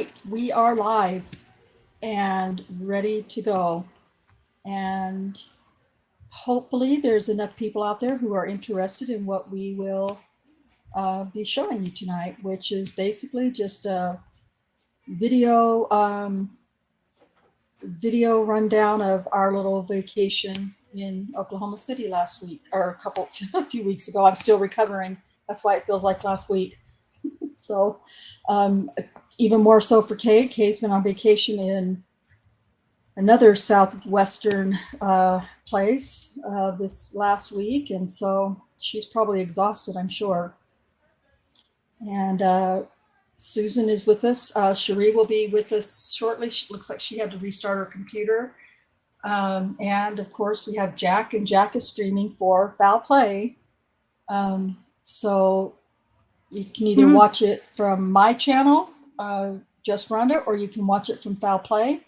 right, we are live and ready to go. And hopefully, there's enough people out there who are interested in what we will be showing you tonight, which is basically just a video video rundown of our little vacation in Oklahoma City last week, or a few weeks ago. I'm still recovering. That's why it feels like last week. So, even more so for Kay. Kay's been on vacation in another southwestern place this last week, and so she's probably exhausted, I'm sure. And Susan is with us. Cherie will be with us shortly. She looks like she had to restart her computer. And of course, we have Jack, and Jack is streaming for Foul Play. So you can either watch it from my channel, Just Rhonda, or you can watch it from Foul Play.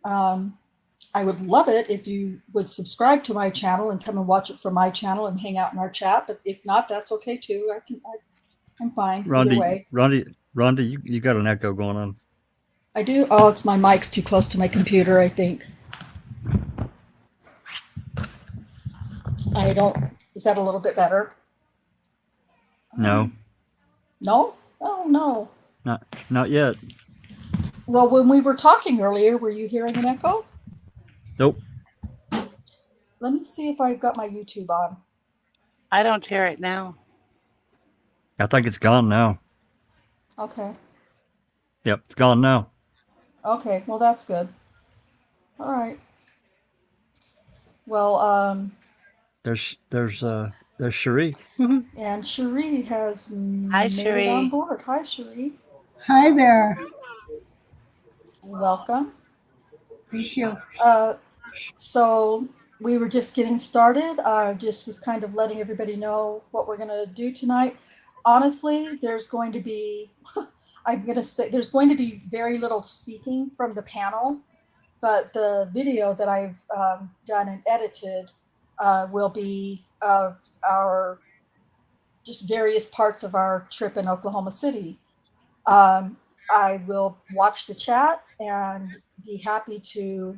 I would love it if you would subscribe to my channel and come and watch it from my channel and hang out in our chat. But if not, that's okay too. I'm fine either way. Rhonda, you got an echo going on. I do. Oh, it's my mic's too close to my computer, I think. I don't. Is that a little bit better? No. No? Oh, no. Not yet. Well, when we were talking earlier, were you hearing an echo? Nope. Let me see if I've got my YouTube on. I don't hear it now. I think it's gone now. Okay. Yep, it's gone now. Okay, well, that's good. All right. Well, There's Cherie. and Cherie has Hi, made Cherie. it on board. Hi, Cherie. Hi there. Welcome. Thank you. So we were just getting started. Just was kind of letting everybody know what we're going to do tonight. Honestly, there's going to be, I'm going to say, there's going to be very little speaking from the panel, but the video that I've done and edited will be of our just various parts of our trip in Oklahoma City. I will watch the chat and be happy to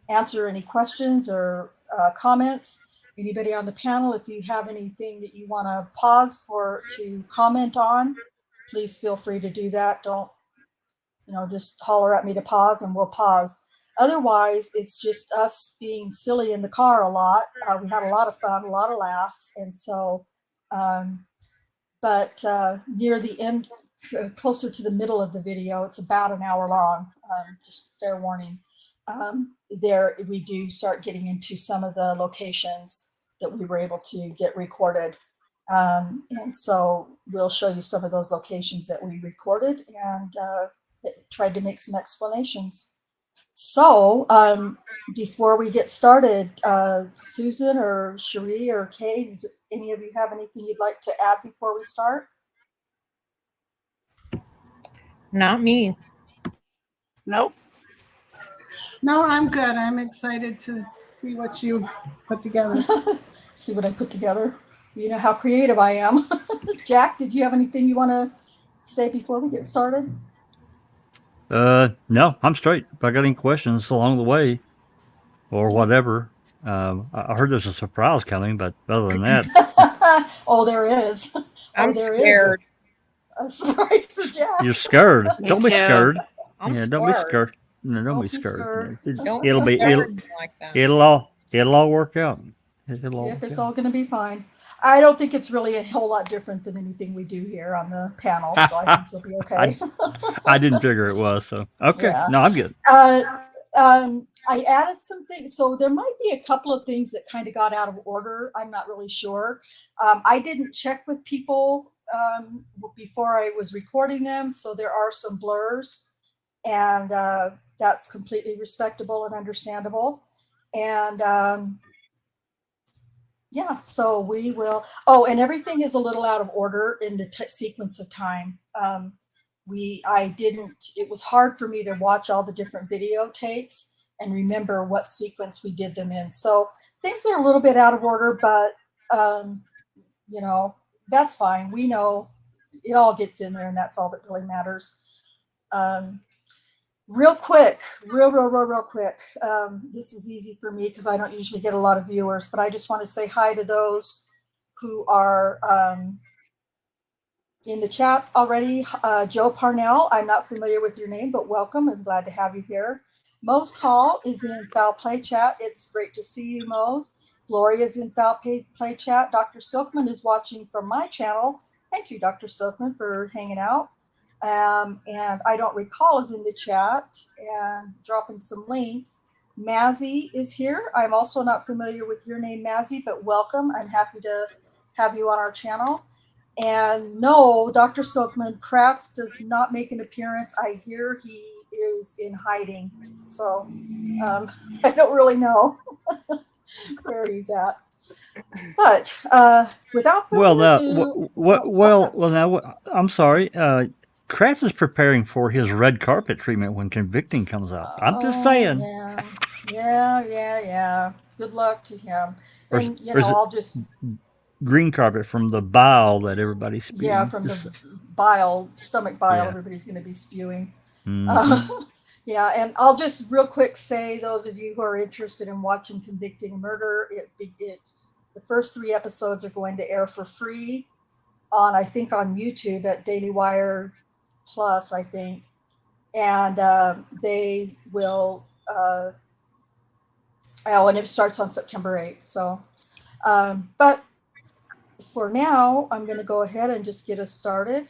answer any questions or comments. Anybody on the panel, if you have anything that you want to pause to comment on, please feel free to do that. Don't, just holler at me to pause and we'll pause. Otherwise, it's just us being silly in the car a lot. We had a lot of fun, a lot of laughs. And so, but near the end, closer to the middle of the video, it's about an hour long, just fair warning. There we do start getting into some of the locations that we were able to get recorded. And so we'll show you some of those locations that we recorded and tried to make some explanations. So before we get started, Susan or Cherie or Kay, does any of you have anything you'd like to add before we start? Not me. Nope. No, I'm good. I'm excited to see what you put together. See what I put together. You know how creative I am. Jack, did you have anything you want to say before we get started? No, I'm straight. If I got any questions along the way or whatever, I heard there's a surprise coming, but other than that. Oh, there is. I'm scared. A surprise for Jack. You're scared. Don't be scared. I'm Yeah, scared. don't be scared. No, don't be Don't be scared. scared. Don't It'll be be scared like that. it'll all work out. It'll all Yep, work it's out. all going to be fine. I don't think it's really a whole lot different than anything we do here on the panel, so I think you'll be okay. I didn't figure it was, so okay. Yeah. No, I'm good. I added some things, so there might be a couple of things that kind of got out of order. I'm not really sure. I didn't check with people before I was recording them, so there are some blurs, and that's completely respectable and understandable. And yeah, so we will. Oh, and everything is a little out of order in the sequence of time. It was hard for me to watch all the different videotapes and remember what sequence we did them in. So things are a little bit out of order, but that's fine. We know it all gets in there, and that's all that really matters. Real quick, real quick. This is easy for me because I don't usually get a lot of viewers, but I just want to say hi to those who are in the chat already. Joe Parnell, I'm not familiar with your name, but welcome. I'm glad to have you here. Mose Call is in Foul Play Chat. It's great to see you, Mose. Gloria's in Foul Play Chat. Dr. Silkman is watching from my channel. Thank you, Dr. Silkman, for hanging out. And I don't recall is in the chat and dropping some links. Mazzy is here. I'm also not familiar with your name, Mazzy, but welcome. I'm happy to have you on our channel. And no, Dr. Silkman, Kratz does not make an appearance. I hear he is in hiding. So I don't really know where he's at. But without further ado, I'm sorry. Kratz is preparing for his red carpet treatment when Convicting comes out. I'm just saying. Yeah. Good luck to him. And I'll just green carpet from the bile that everybody's spewing. Yeah, from the bile, stomach bile, everybody's going to be spewing. Mm-hmm. Yeah, and I'll just real quick say, those of you who are interested in watching Convicting Murder, the first 3 episodes are going to air for free I think on YouTube at Daily Wire Plus, I think. And they will, and it starts on September 8th. So, but for now, I'm going to go ahead and just get us started.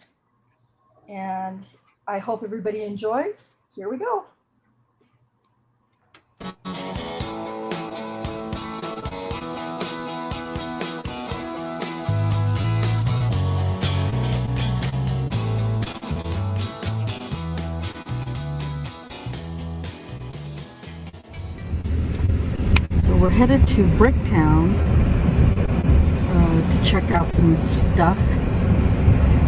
And I hope everybody enjoys. Here we go. So we're headed to Bricktown to check out some stuff.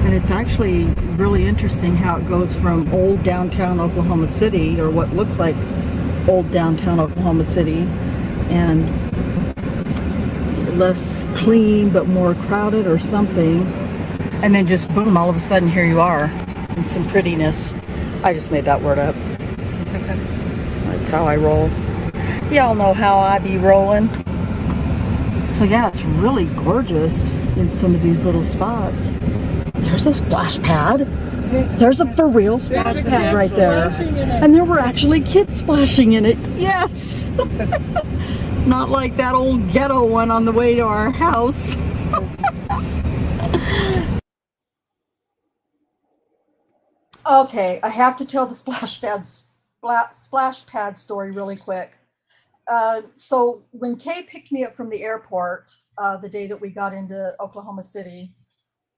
And it's actually really interesting how it goes from old downtown Oklahoma City, or what looks like old downtown Oklahoma City, and less clean but more crowded or something. And then just boom, all of a sudden here you are in some prettiness. I just made that word up. That's how I roll. Y'all know how I be rolling. So yeah, it's really gorgeous in some of these little spots. There's a splash pad. There's a for real splash pad right there. And there were actually kids splashing in it. Yes! Not like that old ghetto one on the way to our house. Okay, I have to tell the splash pad story really quick. So when Kay picked me up from the airport the day that we got into Oklahoma City,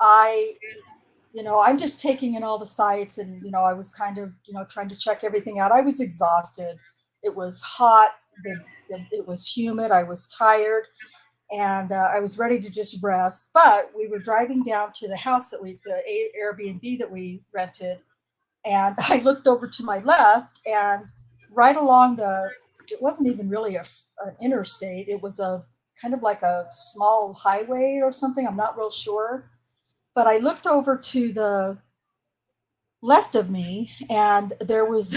I'm just taking in all the sights, and I was kind of trying to check everything out. I was exhausted. It was hot. It was humid. I was tired, and I was ready to just rest. But we were driving down to the house the Airbnb that we rented, and I looked over to my left, and right along it wasn't even really an interstate. It was a kind of like a small highway or something. I'm not real sure. But I looked over to the left of me, and there was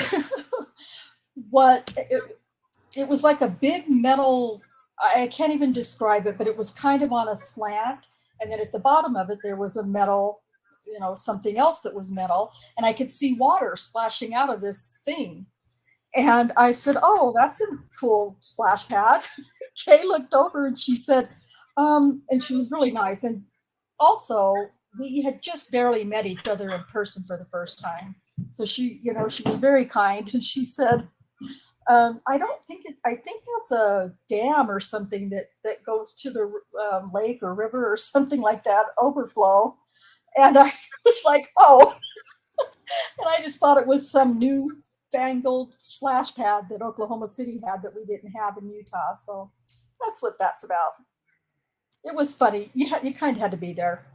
it was like a big metal, I can't even describe it, but it was kind of on a slant. And then at the bottom of it, there was a metal, something else that was metal. And I could see water splashing out of this thing. And I said, oh, that's a cool splash pad. Kay looked over and she said, and she was really nice. And also, we had just barely met each other in person for the first time. So she was very kind. And she said, I think that's a dam or something that goes to the lake or river or something like that, overflow. And I was like, oh. And I just thought it was some new fangled splash pad that Oklahoma City had that we didn't have in Utah. So that's what that's about. It was funny. You kind of had to be there.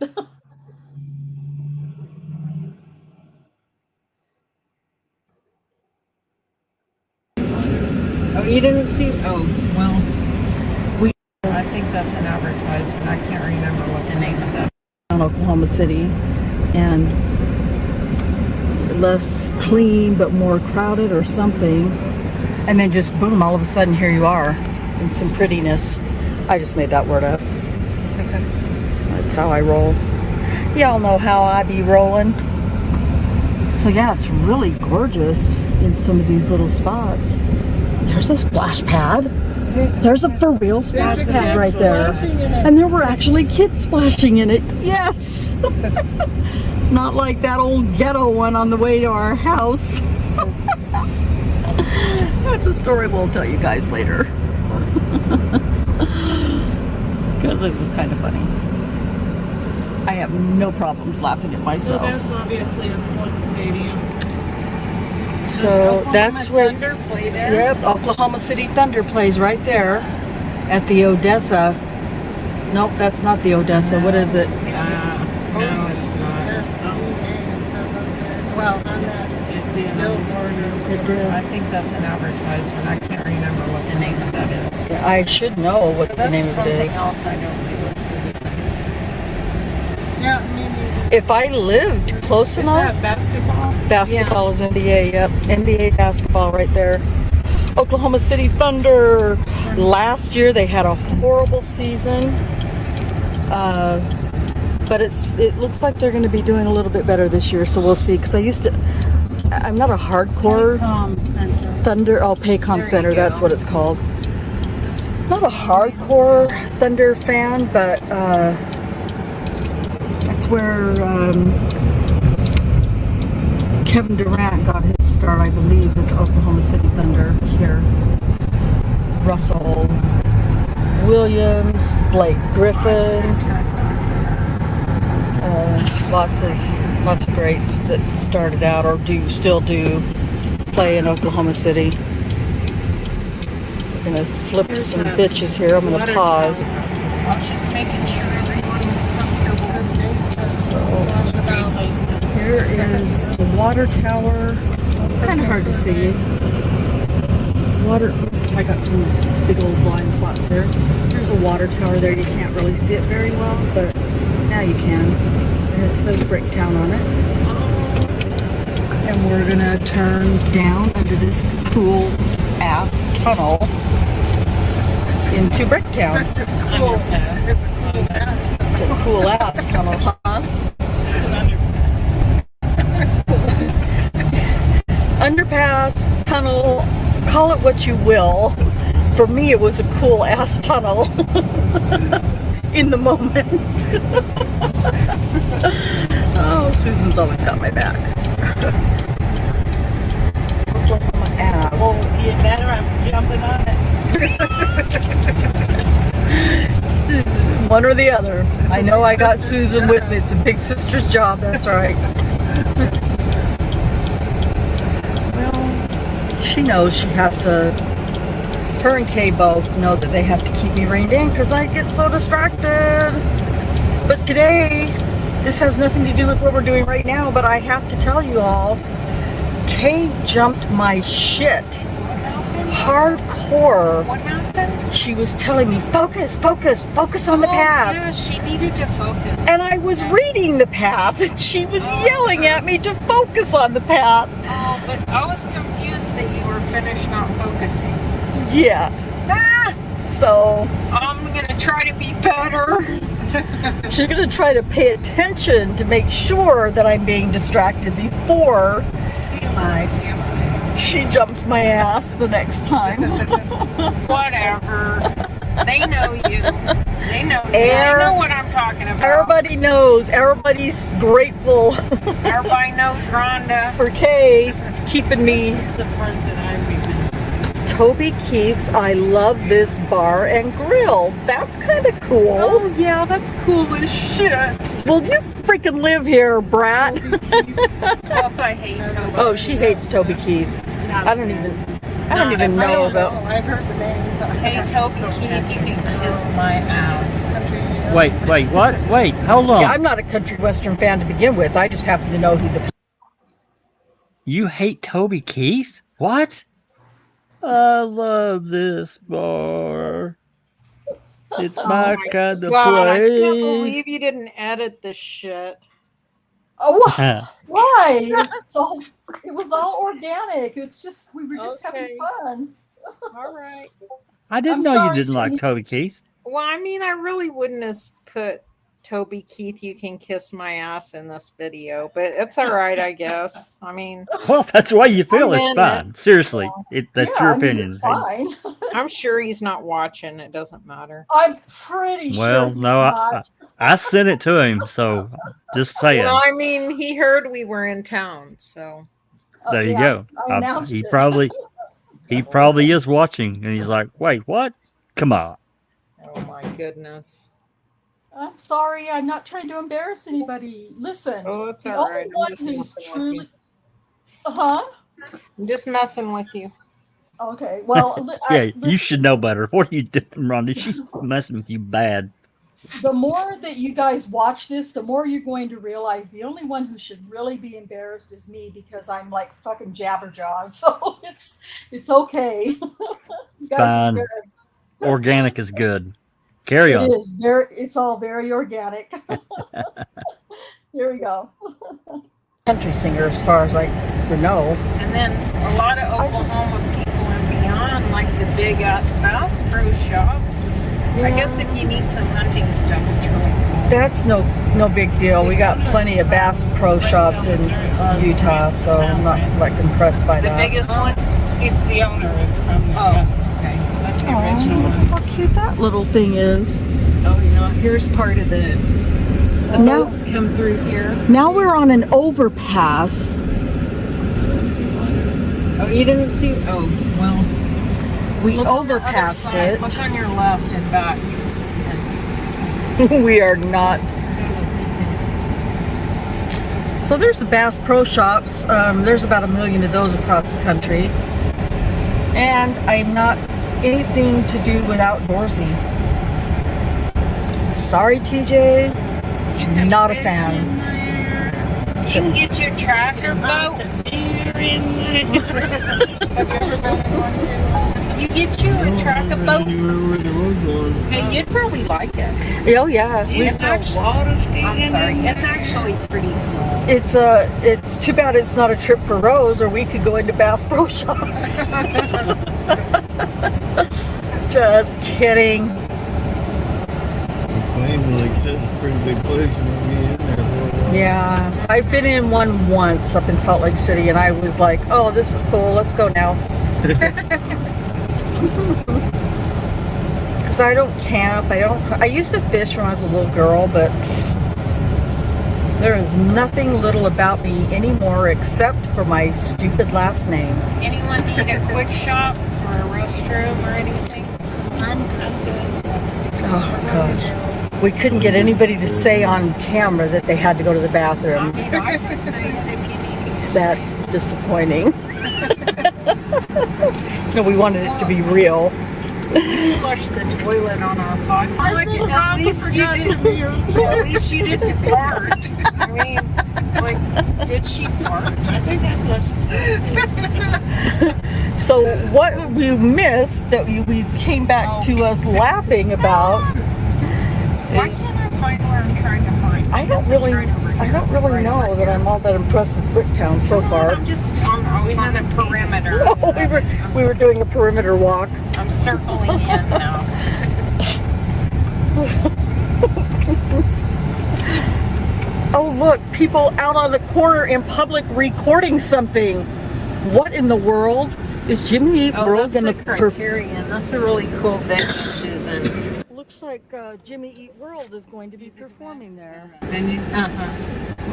Oh, you didn't see? Oh, well. I think that's an advertisement. I can't remember what the name of that. In Oklahoma City, and less clean but more crowded or something. And then just boom, all of a sudden here you are in some prettiness. I just made that word up. That's how I roll. Y'all know how I be rolling. So yeah, it's really gorgeous in some of these little spots. There's a splash pad. There's a for real splash pad right there. And there were actually kids splashing in it. Yes! Not like that old ghetto one on the way to our house. That's a story we'll tell you guys later. Because it was kind of funny. I have no problems laughing at myself. So that's obviously a sports stadium. So that's where, Thunder play there. yep, Oklahoma City Thunder plays right there at the Odessa. Nope, that's not the Odessa. What is it? No, it's not. Well, on that billboard. It did. I think that's an advertisement. I can't remember what the name of that is. Yeah, I should know what So the name that's of it something is. else I don't think was good. Yeah, maybe. If I lived close Is enough, that basketball? basketball is NBA. Yep, NBA basketball right there. Oklahoma City Thunder. Last year they had a horrible season, but it looks like they're going to be doing a little bit better this year. So we'll see. Because I'm not a hardcore Center. Thunder. Oh, Paycom There you Center. That's go. what it's called. Not a hardcore Thunder fan, but that's where Kevin Durant got his start, I believe, with the Oklahoma City Thunder here. Russell Williams, Blake Griffin, lots of greats that started out or still do play in Oklahoma City. We're gonna flip some bitches here. I'm gonna pause. I was just making sure everyone was comfortable. So here is the water tower. Kind of hard to see. I got some big old blind spots here. There's a water tower there. You can't really see it very well, but now you can. And it says Bricktown on it. And we're gonna turn down under this cool ass tunnel into Bricktown. It's cool. It's a cool ass. It's a cool ass tunnel, huh? It's an underpass. Underpass, tunnel, call it what you will. For me, it was a cool ass tunnel in the moment. Oh, Susan's always got my back. Oklahoma Ave. Well, you better, I'm jumping on it. One or the other. I know I got Susan with me. It's a big sister's job, that's right. Well, she knows she has to. Her and Kay both know that they have to keep me reined in because I get so distracted. But today, this has nothing to do with what we're doing right now, but I have to tell you all, Kay jumped my shit. Hardcore. What happened? She was telling me, focus on the path. Yeah, she needed to focus. And I was reading the path, and she was yelling at me to focus on the path. Oh, but I was confused that you were finished not focusing. Yeah. So I'm gonna try to be better. she's gonna try to pay attention to make sure that I'm being distracted before she jumps my ass the next time. Whatever. They know you. They know you. They They know what I'm talking about. Everybody knows. Everybody's grateful Everybody knows Rhonda. for Kay keeping me. It's the part that I remember. Toby Keith's I Love This Bar and Grill. That's kind of cool. Oh yeah, that's cool as shit. Well, you freaking live here, brat. Plus, I hate Toby. Oh, she hates Toby Keith. I don't even know about. I've heard the name. But Hey Toby Keith, you can kiss my ass. Wait, what? Wait, how long? Yeah, I'm not a country western fan to begin with. I just happen to know he's a. You hate Toby Keith? What? I love this bar. It's my kind of God, I can't place. believe you didn't edit this shit. Oh, why? It was all organic. It's just we were just having Okay. fun. All right. I didn't I'm know you sorry, didn't like Jenny. Toby Keith. Well, I mean, I really wouldn't have put Toby Keith, you can kiss my ass in this video, but it's all right, I guess. I mean, Well, that's the way you feel. I'm It's in fine. it. Seriously, that's Yeah, your I mean, opinion. it's fine. I'm sure he's not watching. It doesn't matter. I'm pretty sure Well, he's no, not. I sent it to him, so just saying. Well, I mean, he heard we were in town, so. There you Yeah, go. I announced He it. probably is watching, and he's like, "Wait, what? Come on." Oh my goodness. I'm sorry. I'm not trying to embarrass anybody. Listen, Oh, it's the all only right. one I'm just who's messing with truly. you. Uh-huh. I'm just messing with you. Okay. Well, Yeah, you listen, should know better. What are you doing, Rhonda? She's messing with you bad. the more that you guys watch this, the more you're going to realize the only one who should really be embarrassed is me because I'm like fucking jabberjaws. So it's okay. You guys are Fine. good. Organic is good. Carry It on. is it's all very organic. Here we go. Country singer, as far as I know. And then a lot of Oklahoma people and beyond like the big ass Bass Pro Shops. I guess if you need some hunting stuff, it's really cool. That's no big deal. We got plenty of Bass Pro Shops in Utah, so I'm not like impressed by The that. biggest one? He's the owner. It's from the, Oh, okay. that's the Aw, original look one. how cute that little thing is. Oh, you know, here's part of the Now- boats come through here. Now we're on an overpass. Oh, you didn't see? Oh, well. We Look on the other overpassed side. it. Look on your left and back. We are not. So there's the Bass Pro Shops. There's about 1 million of those across the country. And I'm not anything to do with outdoorsy. Sorry, TJ. You can Not a fish fan. in there. You can get your tractor Hunt boat. the deer in there. Have you ever been in one too? You get you a tractor boat. Hey, you'd probably like it. Oh yeah. It's actually. water skiing I'm sorry. in there. It's actually pretty cool. It's too bad it's not a trip for Rose, or we could go into Bass Pro Shops. Just kidding. Like I said, it's a pretty big place and we'll be in there for a while. Yeah, I've been in one once up in Salt Lake City, and I was like, "Oh, this is cool. Let's go now." Because I don't camp. I used to fish when I was a little girl, but there is nothing little about me anymore except for my stupid last name. Anyone need a quick shop or a restroom or anything? Oh gosh. We couldn't get anybody to say on camera that they had to go to the I bathroom. mean, I could say it if you need me to. That's disappointing. No, we wanted it to be real. Flush the toilet on our podcast. I think Rhonda forgot to be your At least you didn't fart. I mean, like, did she fart? I think I flushed it. So what you missed that we came back to us laughing about Why is can't I find where I'm trying to find? I don't guess it's really right over here. Right know over that here. I'm all that impressed with Bricktown so far. I'm just I was on the perimeter. No, we were doing a perimeter walk. I'm circling in now. Oh look, people out on the corner in public recording something. What in the world is Jimmy Eat Oh, World that's the gonna Criterion. That's a really cool venue, Susan. Looks like Jimmy Eat World is going to be performing there. And you,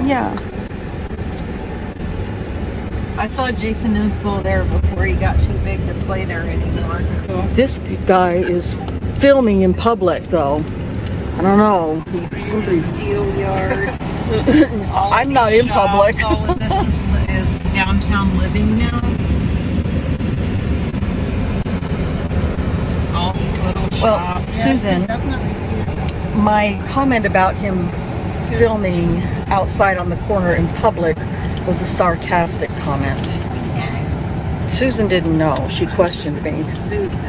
Yeah. I saw Jason Isbell there before he got too big to play there anymore. This guy is filming in public though. I don't know. Somebody's Steel Yard. All of I'm not these in public. shops, all of this is downtown living now. All these little Well, shops. Susan, definitely see it. my comment about him filming outside on the corner in public was a sarcastic comment. Yeah. Susan didn't know. She questioned me. Susan.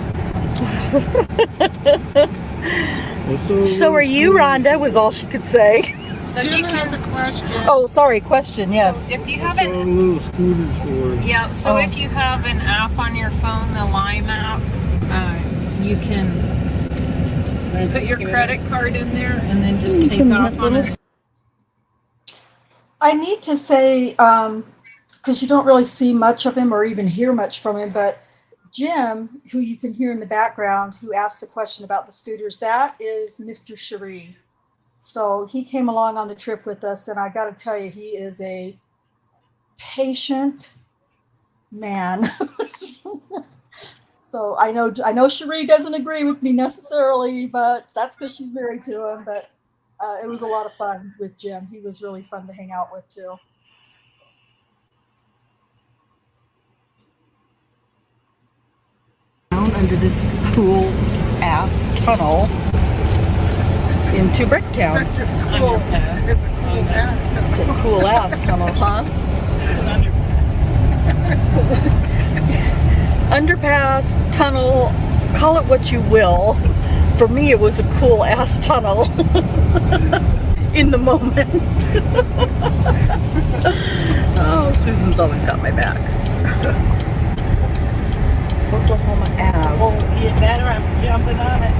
What's over So are you, Rhonda, was all she could say. So Jim you has a can. question. Oh, sorry, question, yes. So if you All haven't, the little scooters for. yeah. So Oh. if you have an app on your phone, the Lime app, you can put your credit card in there and then just You take can off have on a. little- I need to say, because you don't really see much of him or even hear much from him, but Jim, who you can hear in the background, who asked the question about the scooters, that is Mr. Cherie. So he came along on the trip with us, and I got to tell you, he is a patient man. So I know Cherie doesn't agree with me necessarily, but that's because she's married to him. But it was a lot of fun with Jim. He was really fun to hang out with too. Down under this cool ass tunnel into Bricktown. Such just cool. It's a cool ass. It's a cool ass tunnel, huh? It's an underpass. Underpass, tunnel, call it what you will. For me, it was a cool ass tunnel in the moment. Oh, Susan's always got my back. Oklahoma Ave. Oh, yeah, better. I'm jumping on it.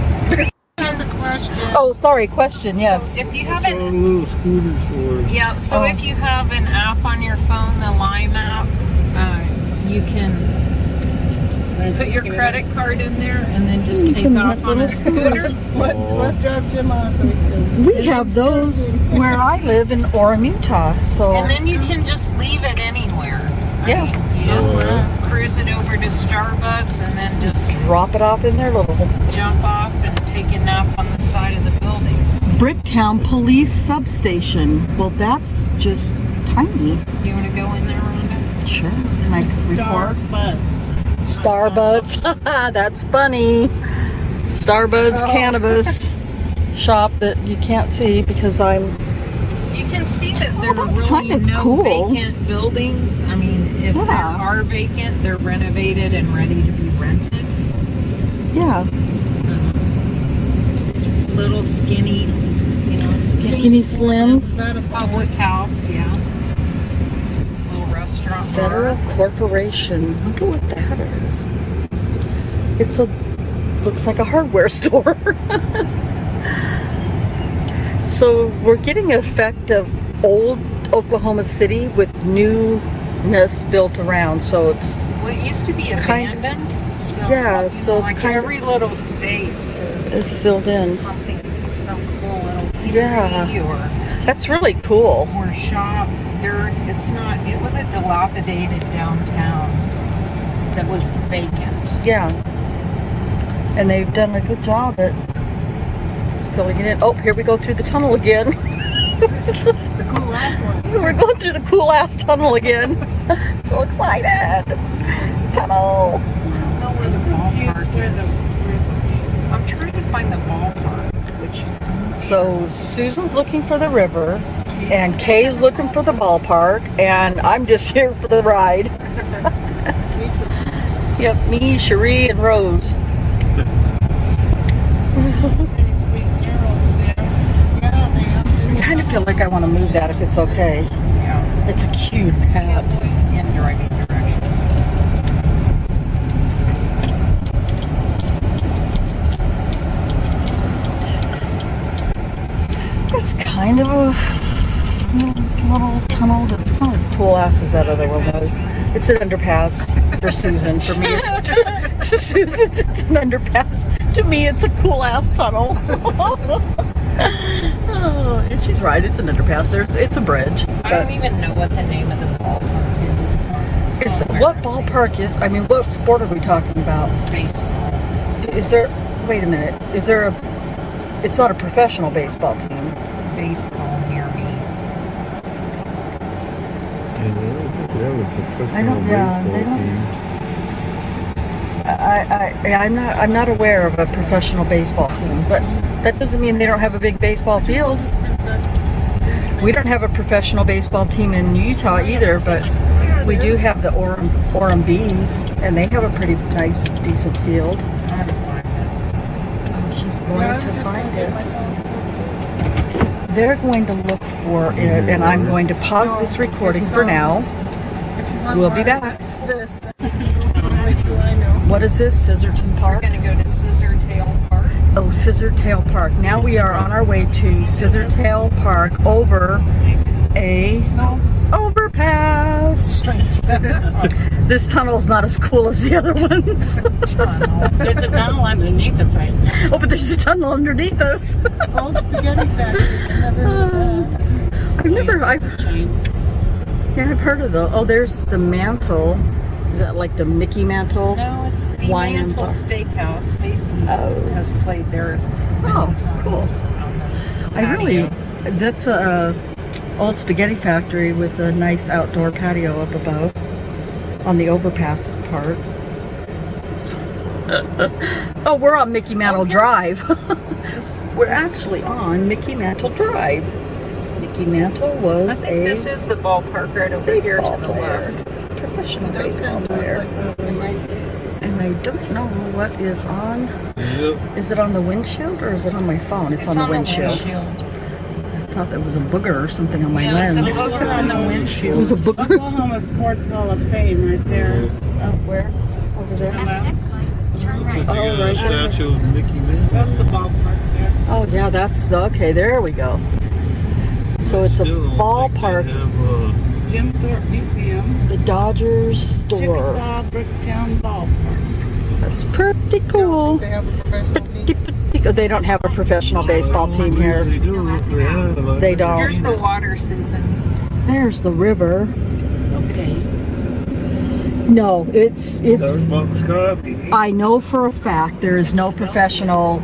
Has a question. Oh, sorry, question, yes. So if you All haven't, the little scooters for. yeah. So Oh. if you have an app on your phone, the Lime app, you can put your credit card in there and then just You take can off have on a little scooter. Let's drive Jim on so we can. We have those where I live in Orem, Utah. So And then you can just leave it anywhere. Yeah. I mean, you just Oh, yeah. cruise it over to Starbucks and then just drop it off in their little jump off and take a nap on the side of the building. Bricktown Police Substation. Well, that's just tiny. Do you want to go in there, Rhonda? Sure. Can I report? Starbucks. Starbucks. That's funny. Starbucks cannabis shop that you can't see because I'm. You can see that there are that's really kind of no cool. vacant buildings. I mean, if there Yeah. are vacant, they're renovated and ready to be rented. Yeah. Little skinny, Skinny Slims. Is that a public house, yeah. Little restaurant. bar. Federal Corporation. I wonder what that is. It's a looks like a hardware store. So we're getting an effect of old Oklahoma City with newness built around. So it's Well, it used to be Kind- abandoned. So, yeah, so it's like kind of- every little space is it's filled in. something, some cool little Yeah. eatery That's really cool. or shop. It's not. It was a dilapidated downtown that was vacant. Yeah. And they've done a good job at filling it in. Oh, here we go through the tunnel again. the cool ass one? We're going through the cool ass tunnel again. So excited. Tunnel. I don't know where the ballpark is. I'm trying to find the ballpark, which So Susan's looking for the river, and Kay's looking for the ballpark, and I'm just here for the ride. Yep, me, Cherie, and Rose. Pretty sweet girls there. Yeah, they have. I kind of feel like I want to move that if it's okay. yeah, It's a cute hat. in driving directions. It's kind of a little tunnel. It's not as cool ass as that other one was. It's an underpass for Susan. For me, it's to Susan, it's an underpass. To me, it's a cool ass tunnel. Oh, and she's right. It's an underpass. It's a bridge. I don't even know what the name of the ballpark is. What ballpark is? I mean, what sport are we talking about? Baseball. Is there? Wait a minute. Is there a? It's not a professional baseball team. Baseball near me. I don't- yeah, they don't- I'm not aware of a professional baseball team, but that doesn't mean they don't have a big baseball field. We don't have a professional baseball team in Utah either, but we do have the Orem Bees, and they have a pretty nice, decent field. Trying to find it. Oh, she's Yeah, I going was to just find gonna get my it. phone. they're going to look for it, and I'm going to pause this recording for now. If you want We'll be more, back. That's this. That's the only two I know. What is this? Scissorton We're Park? gonna go to Scissortail Park. Oh, Scissortail Park. Now we are on our way to Scissortail Park over a overpass. This tunnel's not as cool as the other ones. There's a tunnel underneath us right now. Oh, but there's a tunnel underneath us. Old spaghetti factory. I've heard of the. Oh, there's the Mantle. Is that like the Mickey Mantle? No, it's the Wine and Mantle bar. Steakhouse. Stacy Oh. has played there. Oh, many times cool. on this I really. patio. That's a old spaghetti factory with a nice outdoor patio up above on the overpass part. Oh, we're on Mickey Mantle Drive. We're actually on Mickey Mantle Drive. Mickey Mantle I was think a this is the ballpark right over here baseball to the player, left. professional That's baseball kind of player. like And I don't know what is on. Yep. Is it on the windshield or is it on my phone? It's on the windshield. I thought there was a booger or something on my Yeah, lens. it's a booger on the It windshield. was a booger. Oklahoma Sports Hall of Fame right there. Oh, where? Over there? On the left. They got right a there. statue of Mickey Mouse. That's the ballpark there. Oh, yeah, that's the, okay, there we go. So it's a Still don't think ballpark, they have, Jim Thorpe Museum. the Dodgers store. Chickasaw Bricktown Ballpark. That's pretty cool. they have a professional team. Pretty cool. They don't have a professional baseball team here. They do if they have, like, They don't. Here's the water, Susan. There's the river. Okay. No, it's Starbucks coffee. I know for a fact there is no professional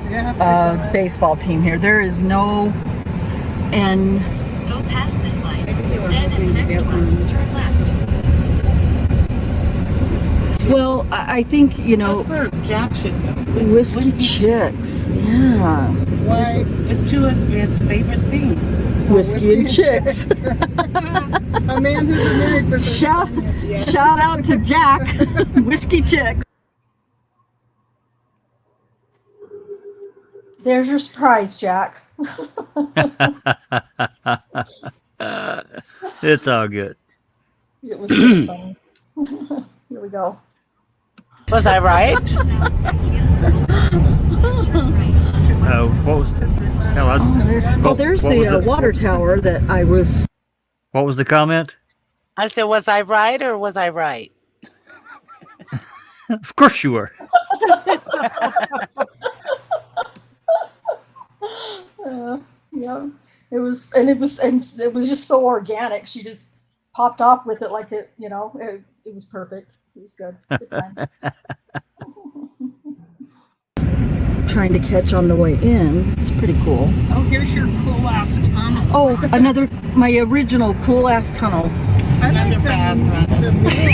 baseball team here. There is no, and Go past this light. Then at the next one, turn left. well, I think, you know, That's where Jack should go. whiskey chicks. Yeah. Why? It's two of his favorite things. Whiskey and chicks. A man who's been married for 30 Shout, years. shout out to Jack. Whiskey chicks. There's your surprise, Jack. It's all good. It was really funny. Here we go. Was I right? Turn right to west. What was? Hell, Oh, what- there's what the was it? water tower that I was. What was the comment? I said, was I right or was I right? Of course you were. Yeah, it was just so organic. She just popped off with it like it, it was perfect. It was good. Good times. Trying to catch on the way in. It's pretty cool. Oh, here's your cool ass tunnel. Oh, another, my original cool ass tunnel. I like Underpass, the Rhonda. music.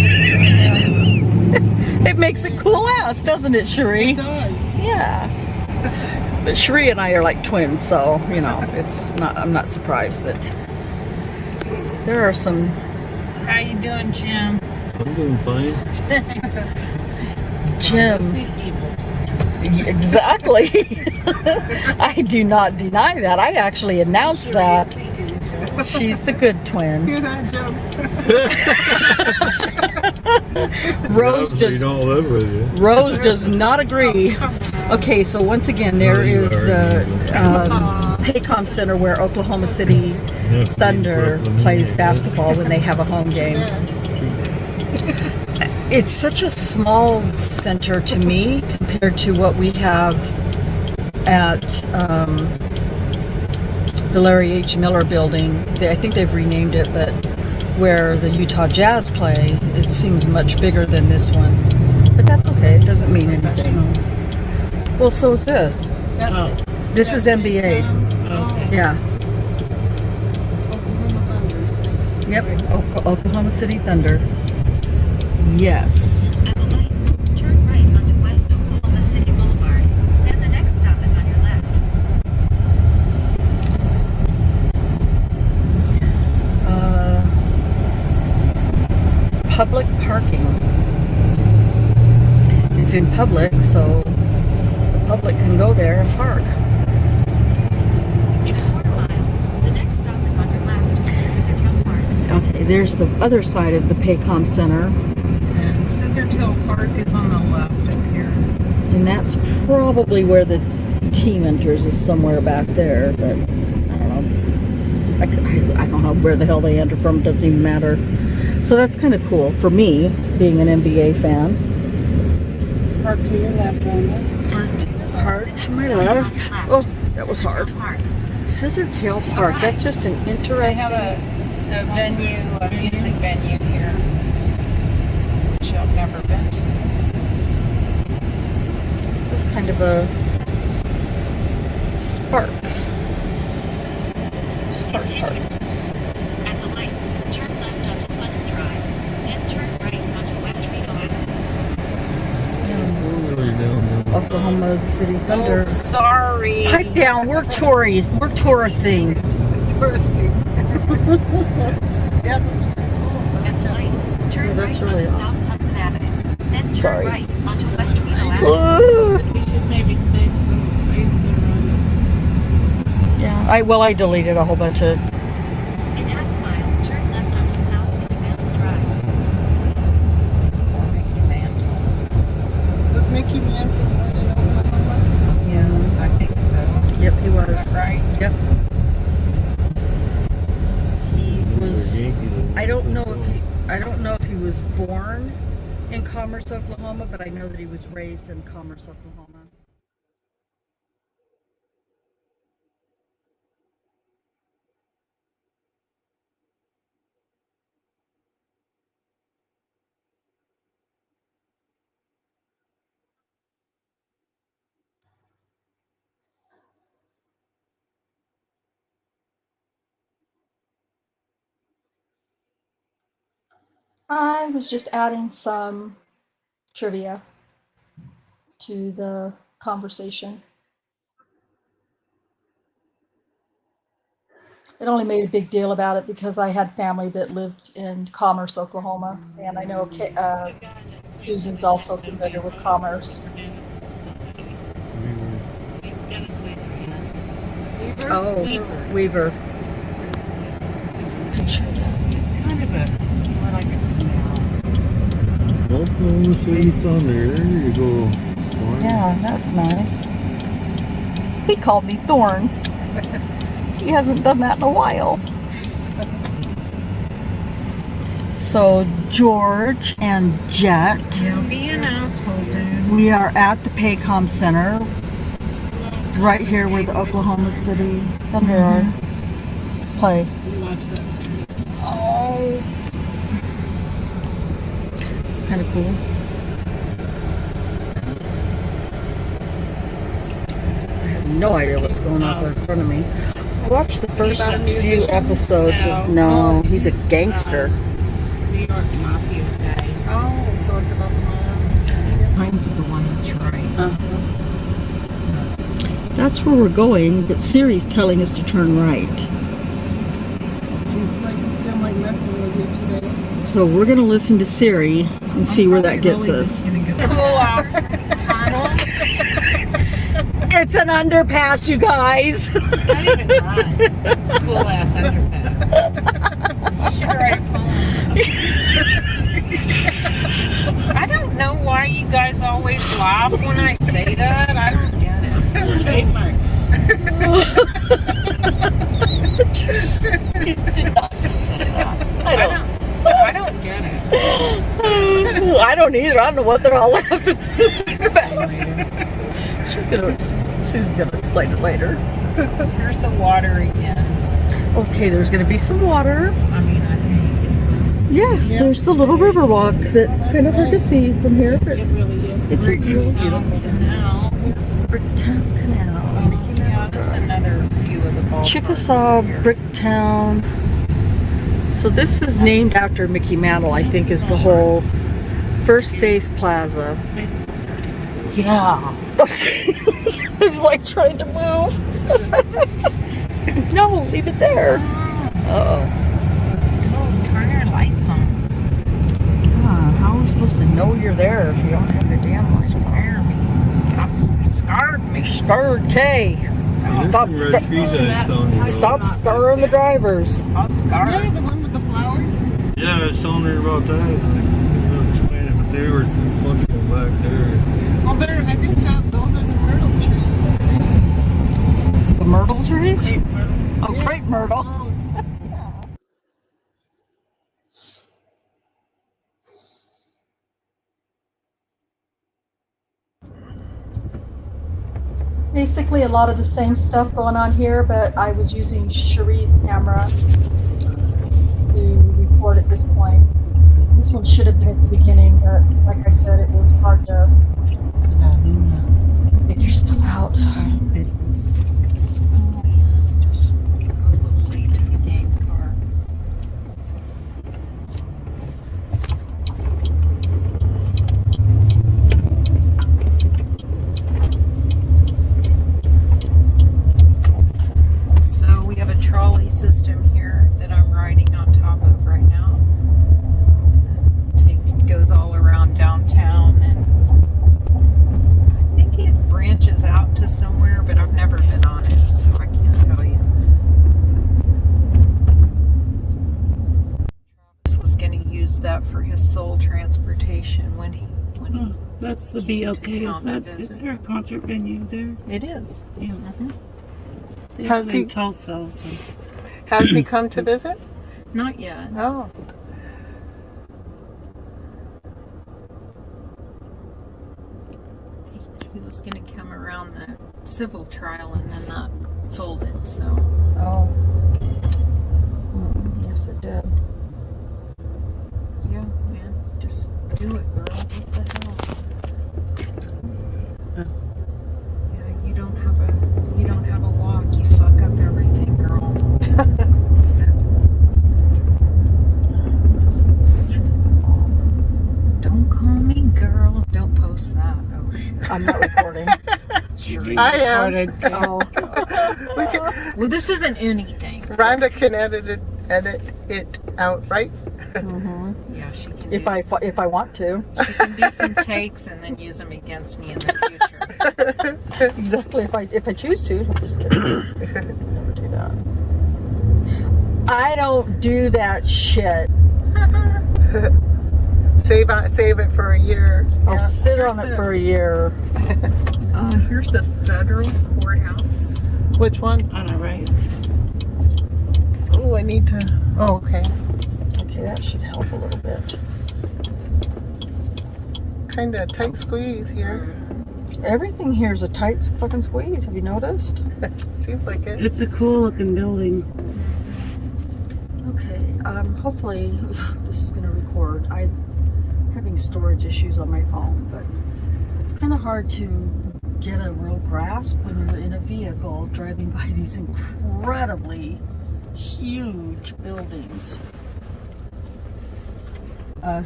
It makes it cool ass, doesn't it, Cherie? It does. Yeah. But Cherie and I are like twins, so, you know, I'm not surprised that there are some. How you doing, Jim? I'm doing fine. Jim. Exactly. I do not deny that. I actually announced that. She's the good twin. Hear that joke? Rose does not agree. Okay, so once again, there is the Paycom Center where Oklahoma City Thunder plays basketball when they have a home game. It's such a small center to me compared to what we have at the Larry H. Miller building. I think they've renamed it, but where the Utah Jazz play, it seems much bigger than this one. But that's okay, it doesn't mean anything. Well, so is this. Oh, This is NBA. okay. Yeah. Oklahoma Thunder. Yep. Oklahoma City Thunder. Yes. At the light, turn right onto West Oklahoma City Boulevard. Then the next stop is on your left. Public parking. It's in public, so the public can go there and park. In a quarter mile, the there's the other side of the Paycom Center, And Scissortail Park is on the left up here. and that's probably where the team enters, is somewhere back there, but I don't know. I don't know where the hell they enter from. It doesn't even matter. So that's kind of cool for me, being an NBA fan. Park to your left, Rhonda. Hard to my left. Oh, that was hard. Scissortail Park. That's just an They interesting. have a venue, a music venue here, which I've never been to. This is kind of a spark. Spark Park. Continue. At the light, turn left onto Thunder Drive, then turn right onto West Reno Avenue. We're really down there. Oklahoma City Thunder. Oh, sorry. Pipe down. We're tourists. We're touristing. Touristy. Yep. At the light, turn Yeah, that's right really onto awesome. South Hudson Avenue, then turn Sorry. right onto West Reno Avenue. We should maybe save some space there, Rhonda. Yeah. I deleted a whole bunch of. In half a mile, turn left onto South Mickey Mantle Drive. Or Mickey Mantles. Was Mickey Mantle born in Oklahoma? Yes, I think so. Yep, he Is was. that right? Yep. He They're was. Yankee, though. I don't know if he was born in Commerce, Oklahoma, but I know that he was raised in Commerce, Oklahoma. I was just adding some trivia to the conversation. It only made a big deal about it because I had family that lived in Commerce, Oklahoma, and I know Susan's also familiar with Commerce. Oh, Weaver. Picture that. It's kind of more like a canal. Oklahoma City Thunder. There you go. Yeah, that's nice. He called me Thorn. He hasn't done that in a while. So George and Jet, Yeah, be an asshole, dude. we are at the Paycom Center, right here where the Oklahoma City Thunder are. Play. We watched that. Oh, it's kind of cool. I have no idea what's going on in front of me. I watched the first about a few musician? episodes of. No, he's a gangster. New York Mafia guy. Oh, so it's about the moms. Mine's the one that's right. That's where we're going, but Siri's telling us to turn right. She's like, feeling like messing with you today. So we're gonna listen to Siri and see where that gets Really us. just gonna go cool ass tunnel. It's an underpass, you guys. Not even mine. Cool ass underpass. You should write a poem. I don't know why you guys always laugh when I say that. I don't get it. Trademark. You did not say that. I don't get it. I don't either. I don't know what they're all laughing Susan's gonna explain it later. Here's the water again. Okay, there's gonna be some water. I mean, I think. So. Yes, there's the little river walk that's kind of hard to see from here, but It really is. it's a really beautiful Now, Bricktown Canal. yeah, this is another view of the ballpark. Chickasaw, here. Bricktown. So this is named after Mickey Mantle, I think, is the whole First Base Plaza. Yeah. I was like trying to move. No, leave it there. Uh-oh. Oh, turn your lights on. How are we supposed to know you're there if you don't have your damn lights on? Scare me. You scarred me. Scarred K. There's Stop, some red trees I was telling you about. Stop scarring the drivers. I'll scar Yeah, you. the one with the flowers. Yeah, I was telling her about that. I was explaining, but they were supposed to go back there. Oh, there. I think those are the myrtle trees. I think. The myrtle trees? Crepe myrtle. Oh, crepe myrtle. Those. Basically, a lot of the same stuff going on here, but I was using Cherie's camera to record at this point. This one should have been at the beginning, but like I said, it was hard to figure stuff out. Oh yeah, just go a little late to the game car. So we have a trolley system here that I'm riding on top of right now. Goes all around downtown, and I think it branches out to somewhere, but I've never been on it, so I can't tell you. Travis was going to use that for his sole transportation when he That's the came to BOK. Is town to that visit. is there a concert venue there? It is. Yeah. They Has have he- in Tulsa. So. Has he come to visit? Not yet. Oh. He was going to come around the civil trial, and then that folded, so. Oh. Yes, it did. Yeah, man, just do it, girl. What the hell? Yeah, you don't have a walk. You fuck up everything, girl. Don't call me girl. Don't post that. Oh shit. I'm not recording. I am. Oh. We can, Well, this isn't anything. Rhonda can edit it out, right? Hmm. Yeah, she can. If I want to. She can do some takes and then use them against me in the future. Exactly. If I choose to. I'm just kidding. Never do that. I don't do that shit. Save it for a year. I'll sit on it for a year. Here's the federal courthouse. Which one? On the right. Oh, I need to. Oh, okay. Okay, that should help a little bit. Kind of tight squeeze here. Everything here is a tight fucking squeeze. Have you noticed? Seems like it. It's a cool looking building. Okay. Hopefully this is gonna record. I'm having storage issues on my phone, but it's kind of hard to get a real grasp when you're in a vehicle driving by these incredibly huge buildings.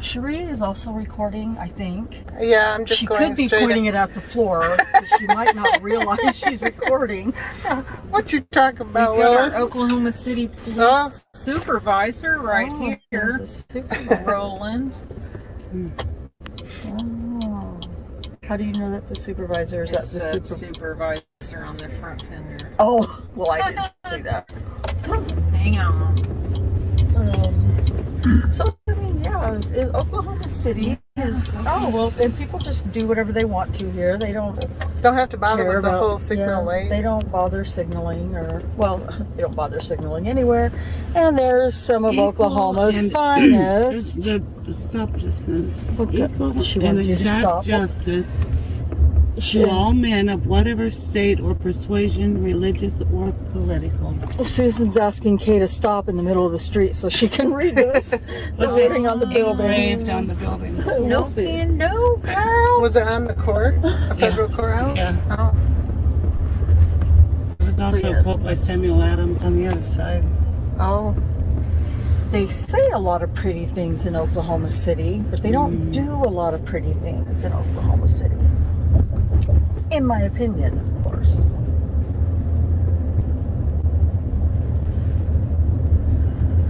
Cherie is also recording, I think. Yeah, I'm just She going could be straight. pointing it at the floor, but she might not realize she's recording. What you talking about, We've got Willis? our Oklahoma City police Oh. supervisor right Oh, here, there's a supervisor. rolling. Oh. How do you know that's a supervisor? Is It that said the super? supervisor on the front fender. Oh, well, I didn't see that. Hang on. So, I mean, yeah, Oklahoma City is, oh, well, and people just do whatever they want to here. They don't Don't have to bother care with the about, whole signal light. They don't bother signaling they don't bother signaling anywhere. And there's some of Equal Oklahoma's and- finest. The stop just been Okay. equal She and wanted you to exact stop. justice She- to all men of whatever state or persuasion, religious or political. Susan's asking Kay to stop in the middle of the street so she can read this. What's written on the building? Engraved on the building. We'll No see. can no, girl. Was it on the court? A federal courthouse? Yeah. Oh. There was also yes, a quote by Samuel Adams on the other side. Oh. They say a lot of pretty things in Oklahoma City, but they don't do a lot of pretty things in Oklahoma City. In my opinion, of course.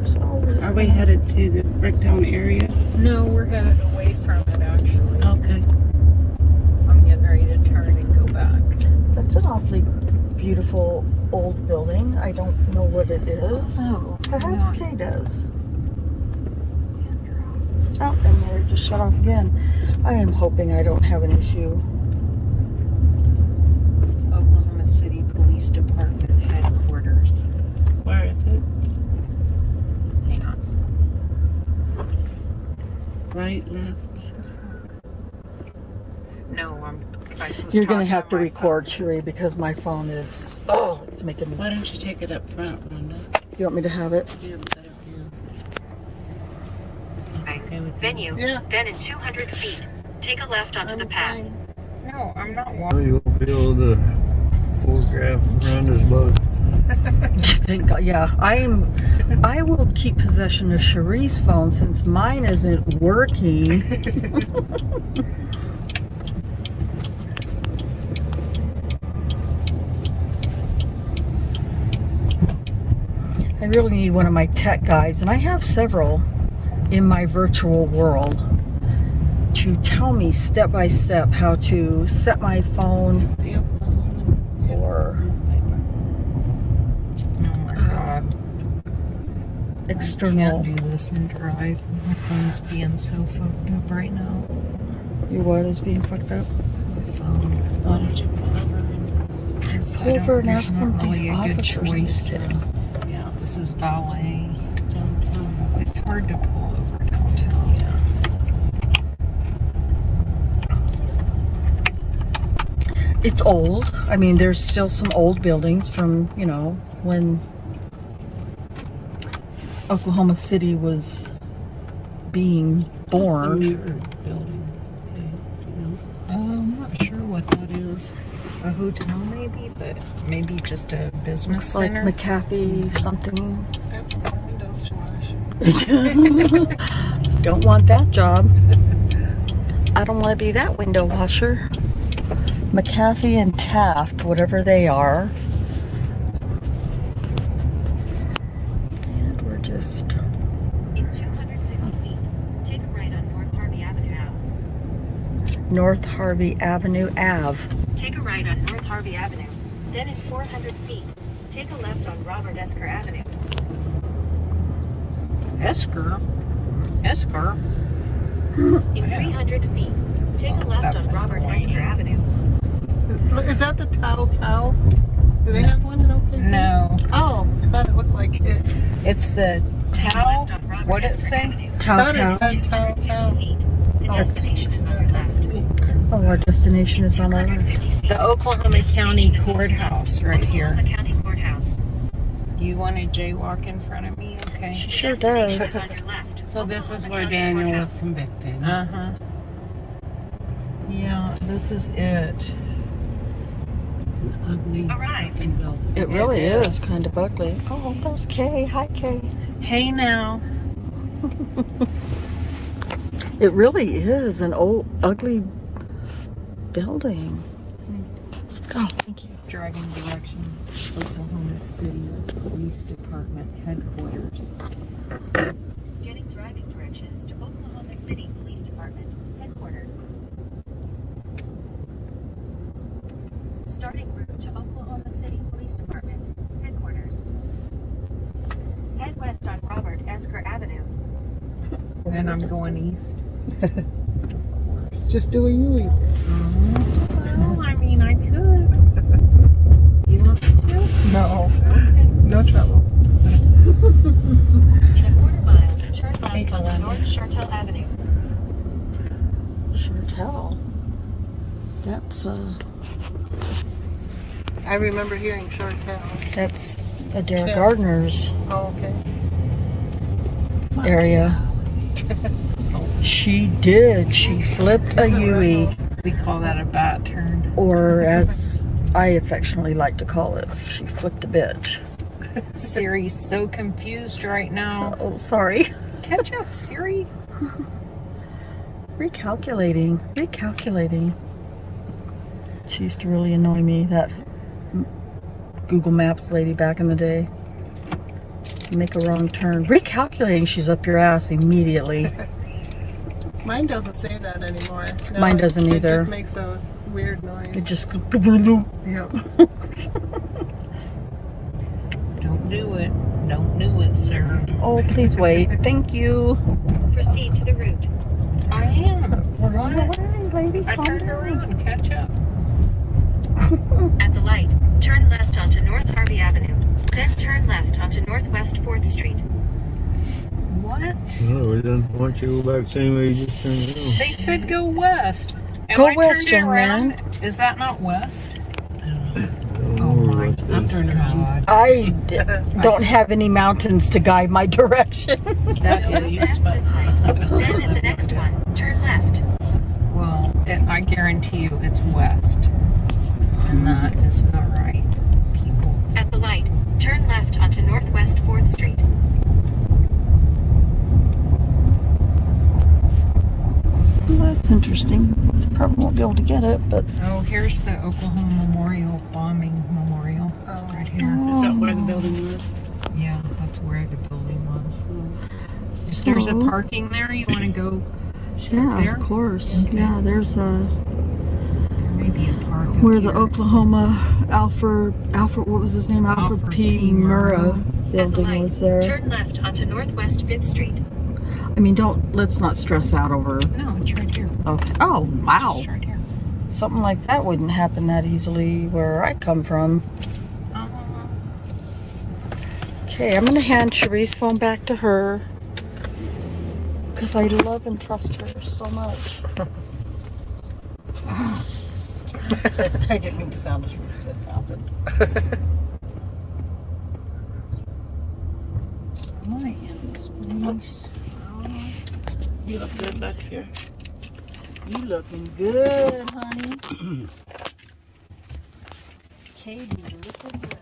So, Are we headed to the Bricktown area? No, we're headed away from it actually. Okay. I'm getting ready to turn and go back. that's an awfully beautiful old building. I don't know what it is. Oh, Perhaps yeah. Kay does. Oh, and there, just shut off again. I am hoping I don't have an issue. Oklahoma City Police Department headquarters. Where is it? Hang on. Right, left. No, I was You're gonna talking have to on my record, Sheree, because my phone is. Oh, it's making me. Why don't you take it up front, Rhonda? You want me to have it? You have a better view. Okay with Then you? you, Yeah. then in 200 feet, take a left onto the path. phone. No, I'm not Well, walking. you won't be able to photograph Rhonda's boat. Thank God. Yeah, I will keep possession of Sheree's phone since mine isn't working. I really need one of my tech guys, and I have several in my virtual world, to tell me step by step how to set my phone There's the Oklahoma or newspaper. Oh my God. external. I can't do this and drive. My phone's being so fucked up right now. Your what is being fucked up? My phone. Why don't you pull over and Because Pull over and there's ask not one of these really a good officers. I'm choice just to. kidding. Yeah, this is valet. downtown? It's hard to pull over downtown. Yeah. It's old. I mean, there's still some old buildings from, you know, when Oklahoma City was being What's the born. newer buildings? Okay, you know? I'm not sure what that is. A hotel maybe, but maybe just a business Looks like center. McAfee something. That's my windows to wash. Don't want that job. I don't want to be that window washer. McAfee and Taft, whatever they are. And we're just. In 250 feet, take a right on North Harvey Avenue Ave. North Harvey Avenue Ave. Take a right on North Harvey Avenue. Then in 400 feet, take a left on Robert Esker Avenue. Esker. Esker. In 300 feet, take a left That's on Robert annoying. Esker Avenue. Is that the Tao Cow? Do they have one in OKC? No, Oh, I thought it looked like it. it's the Take a Tao. left on Robert What did it Esker say? Avenue. Tao Thought it Cow. said Tao 250 Cow. feet. The Oh. destination is on your left. Oh, our destination is on our left. 250 feet, The Oklahoma County Courthouse right here. Oklahoma County Courthouse. You want to jaywalk in front of me? Okay. She sure Destination does. is on your left. So this is Oklahoma where County Daniel was Courthouse. convicted. Uh huh. Yeah, this is it. It's an ugly Arrived. fucking building. It really It is is. kind of ugly. Oh, there's Kay. Hi, Kay. Hey now. It really is an old, ugly building. Oh, thank you. Driving directions. Oklahoma City Police Department headquarters. Getting driving directions to Oklahoma City Police Department headquarters. Starting route to Oklahoma City Police Department headquarters. Head west on Robert Esker Avenue. And I'm going east. Of course. Just do a U. Well, I mean, I could. You want me to? No. Okay. No trouble. In a quarter mile, turn Hey, left onto Rhonda. North Chartel Avenue. Chantel. That's I remember hearing short cows. that's Adair Yeah. Gardner's Oh, okay. area. She did. She flipped a Yui, We call that a bat turn. or as I affectionately like to call it, she flipped a bitch. Siri's so confused right now. Oh, sorry. Catch up, Siri. Recalculating. She used to really annoy me, that Google Maps lady back in the day. Make a wrong turn. Recalculating, she's up your ass immediately. Mine doesn't say that anymore. No, Mine doesn't It either. just makes those weird noises. It just goes. Yep. Don't do it. Don't do it, Sarah. Oh, please wait. Thank you. Proceed to the route. I am. We're on the What? way, lady. I Calm turned down. around. Catch up. At the light, turn left onto North Harvey Avenue. Then turn left onto Northwest 4th Street. What? No, we didn't want you to go back the same way you just turned around. They said go west. And Go I west, turned young around. man. Is that not west? Oh Oh my I'm turning around. I don't have any mountains to guide my direction. That is. Pass this light. Then at the next one, turn left. Well, I guarantee you it's west. And that is not right. People. At the light, turn left onto Northwest 4th Street. Well, that's interesting. Probably won't be able to get it, but Oh, here's the Oklahoma Memorial bombing memorial. Right here. Is that where the building was? Yeah, that's where the building was. If there's a So- parking there, you want to go yeah, there? of course. Okay. Yeah, there's There may be a park up where the here. Oklahoma Alfred, what was his name? Alfred Alfred P. P. Murrah Murrah. At the building light, was there. turn left onto Northwest 5th Street. I mean, let's not stress out over. No, it's right here. Okay. Oh, wow. It's right here. Something like that wouldn't happen that easily where I come from. Okay, I'm gonna hand Cherie's phone back to her because I love and trust her so much. I didn't mean to sound as rude as that sounded. My goodness, please. You look good back here. You looking good, honey. Katie looking good.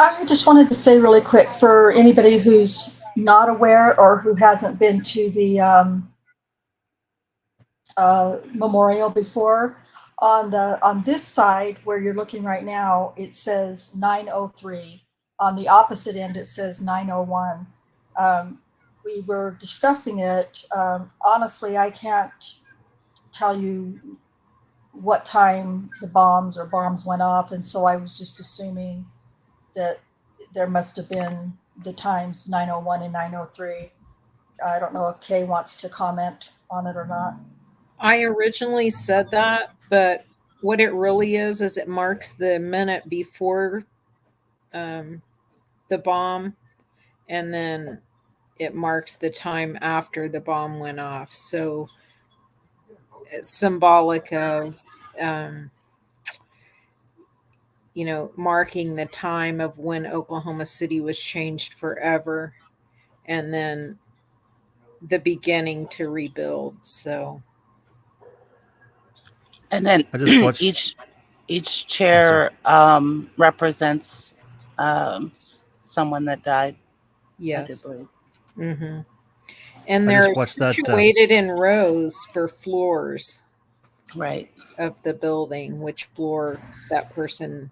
I just wanted to say really quick for anybody who's not aware or who hasn't been to the memorial before, on this side where you're looking right now, it says 903. On the opposite end, it says 901. We were discussing it. Honestly, I can't tell you what time the bombs went off, and so I was just assuming that there must have been the times 901 and 903. I don't know if Kay wants to comment on it or not. I originally said that, but what it really is it marks the minute before the bomb, and then it marks the time after the bomb went off. So it's symbolic of, marking the time of when Oklahoma City was changed forever, and then the beginning to rebuild. So, And then I just watched. each chair represents someone that died. yes. I do believe. Mm-hmm. And I they're just watched that. situated in rows for floors Right. of the building, which floor that person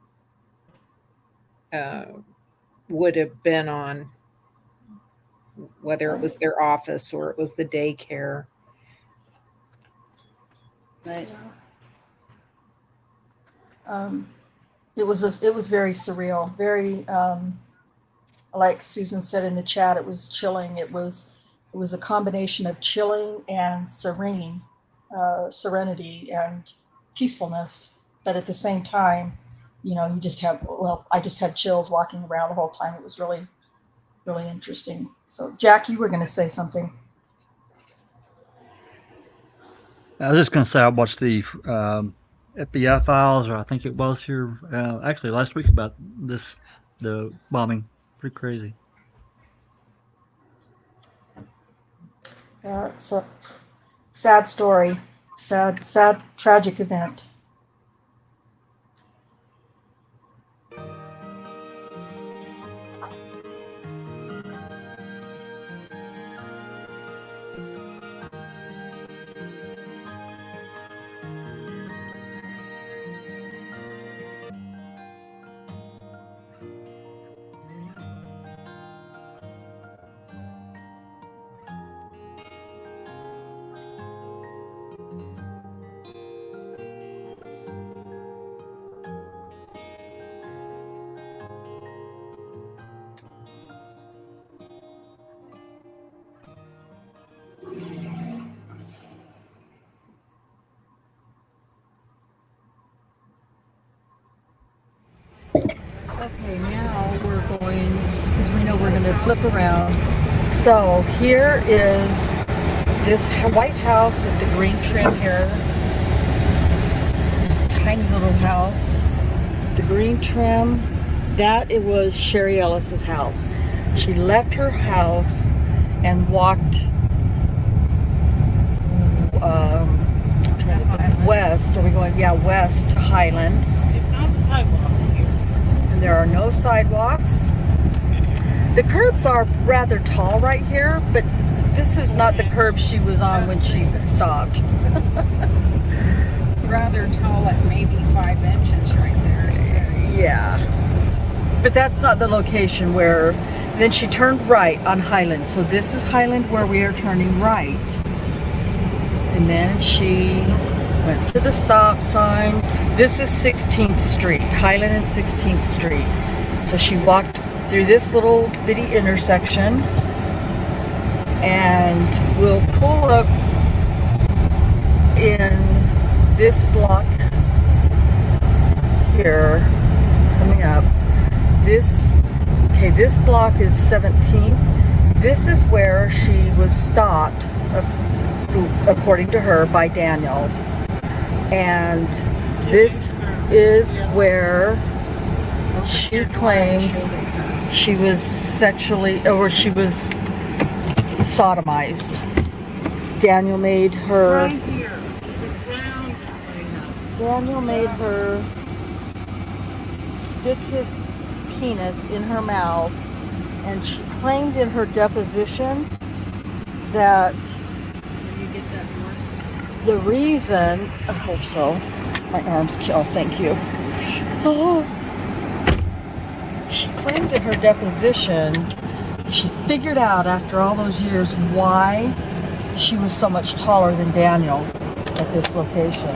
would have been on, whether it was their office or it was the daycare. Right. It was very surreal, very like Susan said in the chat, it was chilling. It was a combination of chilling and serenity and peacefulness. But at the same time, you just have, I just had chills walking around the whole time. It was really, really interesting. So Jack, you were going to say something. I was just going to say I watched the FBI files, or I think it was here actually last week, about the bombing. Pretty crazy. It's a sad story, sad, tragic event. Okay, now we're going, because we know we're going to flip around. So here is this White House with the green trim here. Tiny little house. The green trim. That it was Sherry Ellis's house. She left her house and walked west. Are we going? Yeah, west to Highland. There's no sidewalks here. And there are no sidewalks. The curbs are rather tall right here, but this is not the curb she was on when she stopped. Rather tall at maybe 5 inches right there. So. Yeah. But that's not the location where, then she turned right on Highland. So this is Highland where we are turning right. And then she went to the stop sign. This is 16th Street, Highland and 16th Street. So she walked through this little bitty intersection, and we'll pull up in this block here, coming up. This block is 17th. This is where she was stopped, according to her, by Daniel. And this is where she claims she was she was sodomized. Daniel made her. Right here. It's a round White House. Daniel made her stick his penis in her mouth, and she claimed in her deposition that the reason, I hope so, my arms kill, thank you. She claimed in her deposition, she figured out after all those years why she was so much taller than Daniel at this location.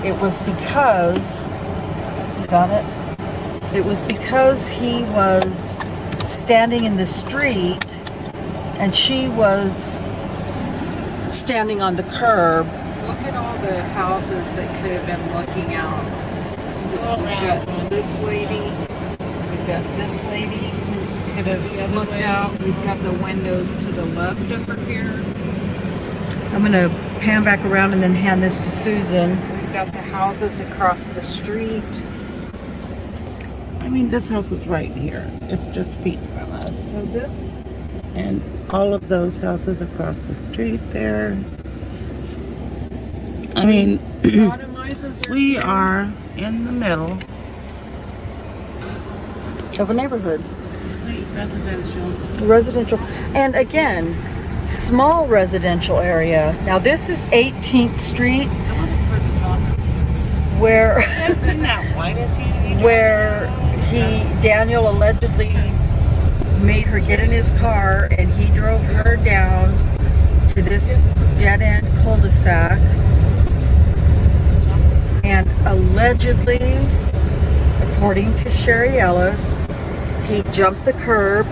It was because, you got it? It was because he was standing in the street and she was standing on the curb. Look at all the houses that could have been looking out. We've got this lady. We've got this lady who could have looked out. We've got the windows to the left over here. I'm gonna pan back around and then hand this to Susan. We've got the houses across the street. I mean, this house is right here. It's just feet from us. So this, And all of those houses across the street there. I mean, sodomizes we here. are in the middle. Of a neighborhood. Residential. Residential. And again, small residential area. Now this is 18th Street, where where Daniel allegedly made her get in his car and he drove her down to this dead-end cul-de-sac, and allegedly, according to Sherry Ellis, he jumped the curb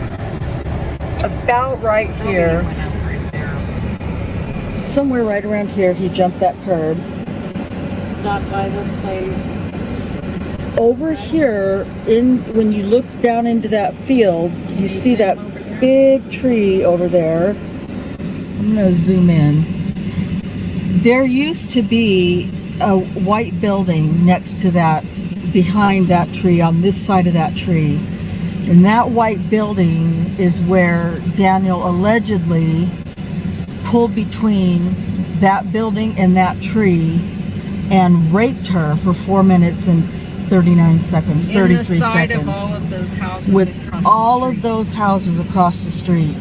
about right here. Went up right there. Somewhere right around here, he jumped that curb. Stop by the plate. Over here, when you look down into that field, you see that big tree over there. I'm gonna zoom in. There used to be a white building next to that, behind that tree, on this side of that tree. And that white building is where Daniel allegedly pulled between that building and that tree and raped her for 4 minutes and 39 seconds, 33 In the side seconds. of all of those houses With across all the of street. those houses across the street.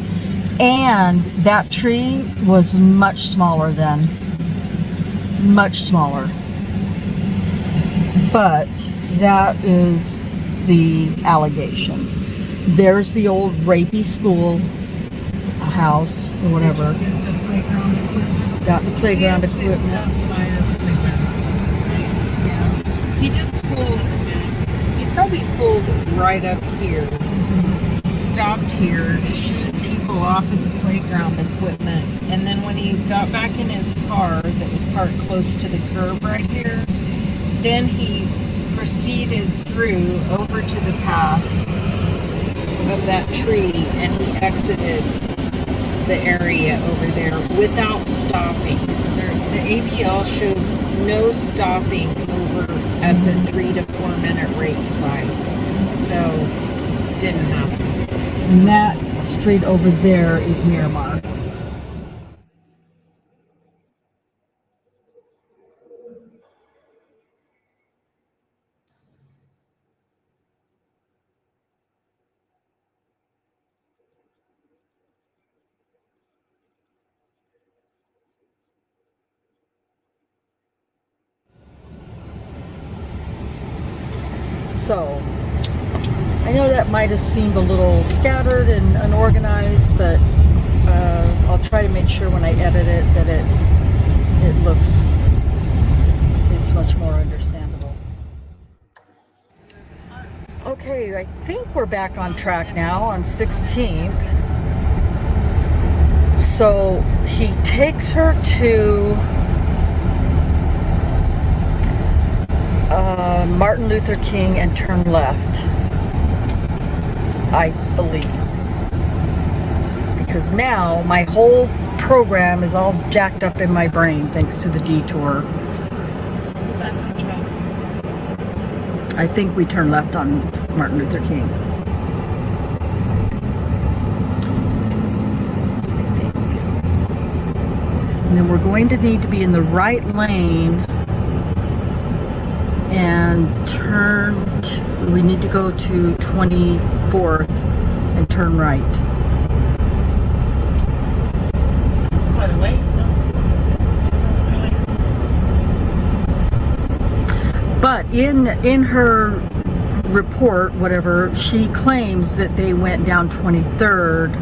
And that tree was much smaller then. Much smaller. But that is the allegation. There's the old rapey school house or whatever. Got the playground equipment. He just pulled, he probably pulled right up here, stopped here to shoot people off of the playground equipment, and then when he got back in his car that was parked close to the curb right here, then he proceeded through over to the path of that tree and he exited the area over there without stopping. So the ABL shows no stopping over at the 3 to 4 minute rape site. So didn't happen. And that street over there is Miramar. So, I know that might have seemed a little scattered and unorganized, but I'll try to make sure when I edit it that it's much more understandable. Okay, I think we're back on track now on 16th. So he takes her to Martin Luther King and turn left, I believe. Because now my whole program is all jacked up in my brain thanks to the detour. Back on track. I think we turn left on Martin Luther King. I think. And then we're going to need to be in the right lane and turn We need to go to 24th and turn right. It's quite a ways, huh? But in her report, whatever, she claims that they went down 23rd,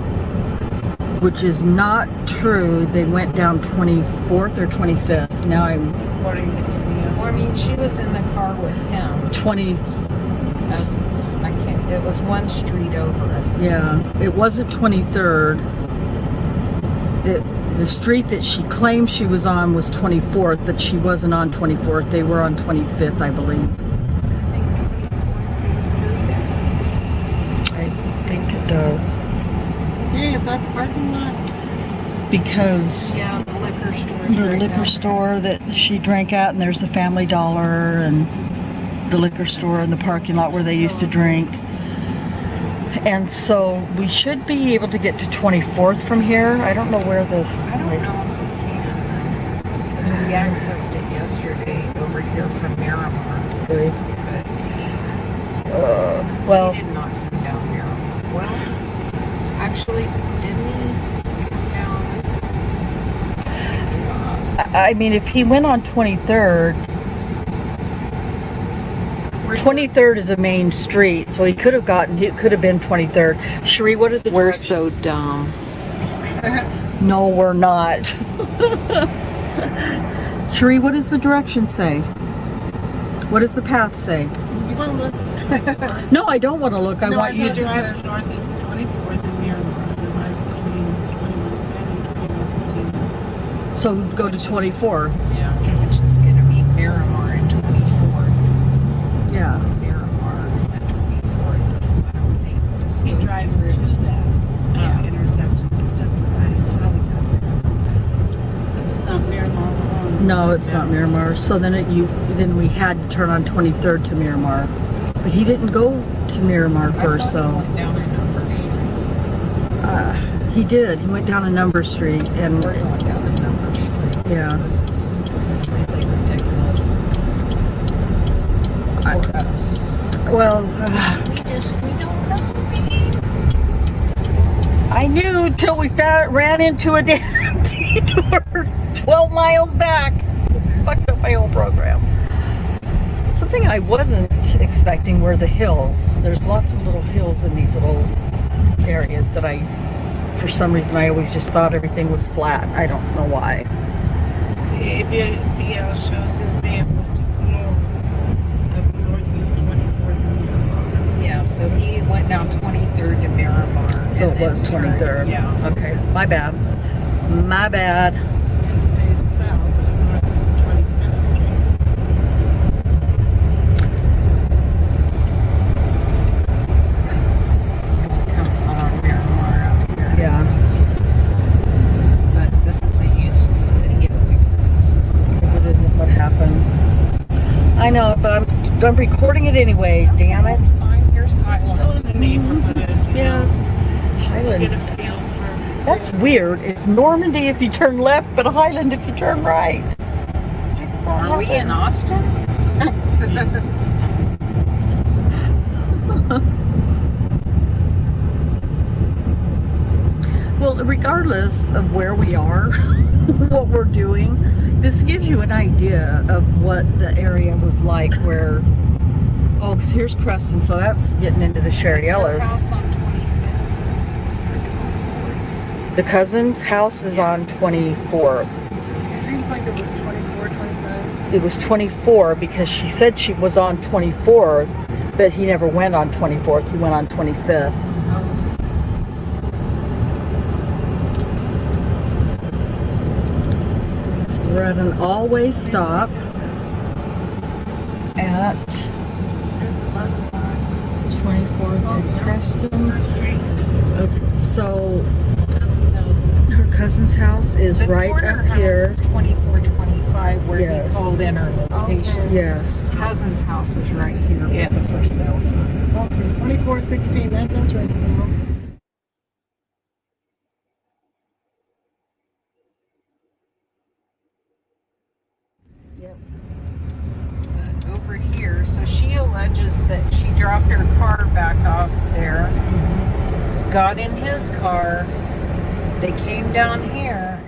which is not true. They went down 24th or 25th. Now I'm According to India. Well, I mean, she was in the car with him. 20. I can't. It was one street over. Yeah, it wasn't 23rd. The street that she claimed she was on was 24th, but she wasn't on 24th. They were on 25th, I believe. I think 24th goes through there. I think it does. Hey, is that the parking lot? Because Yeah, the liquor store. the liquor store that she drank at, and there's the Family Dollar and the liquor store in the parking lot where they used to drink. And so we should be able to get to 24th from here. I don't know where the... I don't know if we can. Because we accessed it yesterday over here from Miramar. Okay. But Well, he did not come down Miramar. Well, actually, didn't he come down? I mean, if he went on 23rd, 23rd is a main street, so he could have been 23rd. Cherie, what are the We're directions? so dumb. No, we're not. Cherie, what does the direction say? What does the path say? You want to look? No, I don't want to look. I want you to drive to Northeast 24th and Miramar. Otherwise, between 2110 and 2115. So go to 24th. Yeah, which is going to be Miramar and 24th. Yeah. Miramar and 24th. Because I don't think this He goes drives to through. that intersection. It doesn't say how we come. This is not Miramar. No, it's not Miramar. So then we had to turn on 23rd to Miramar. But he didn't go to Miramar first, I thought though. he went down a number street. He did. He went down a number street, and We're going down a number street. yeah. This is completely ridiculous for us. Well, We don't know. I knew till we ran into a damn detour 12 miles back. Fucked up my whole program. Something I wasn't expecting were the hills. There's lots of little hills in these little areas that for some reason, I always just thought everything was flat. I don't know why. If your BL shows his vehicle just north of Northeast 24th and Miramar. Yeah, so he went down 23rd to Miramar. So and it was then turned- 23rd. Yeah. Okay, my bad. My bad. And stays south of Northeast 25th Street. Come on, Miramar out here. Yeah, But this is a useless video because this is because it isn't what happened. I know, but I'm recording it anyway. Damn it. It's fine. Here's Still in Highland. the neighborhood. you Yeah. know, Highland. Get a feel for. That's weird. It's Normandy if you turn left, but Highland if you turn right. Why does that Are we in happen? Austin? Well, regardless of where we are, what we're doing, this gives you an idea of what the area was like where, oh, here's Creston, so that's getting into the Sherry Is her Ellis. house on 25th? The cousin's house is on 24th. Seems like it was 24, 25. It was 24 because she said she was on 24th, but he never went on 24th. He went on 25th. So we're at an all-way stop at There's the bus bar. 24th and Creston. Street. Okay, so Cousin's house is. her cousin's house is The right corner up house here. is 2425 where Yes. he called in our location. Yes. Cousin's house is right here Yes. with the for sale sign. Okay, 2416, that does right now. Yep. But over here, so she alleged alleges that she dropped her car back off there, got in his car, they came down here,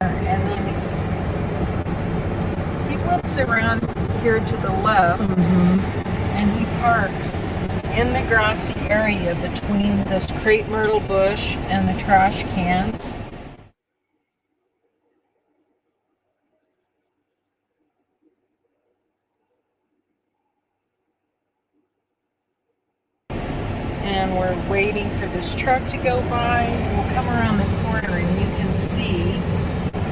and then he whips around here to the left, and he parks in the grassy area between this crepe myrtle bush and the trash cans. And we're waiting for this truck to go by. We'll come around the corner and you can see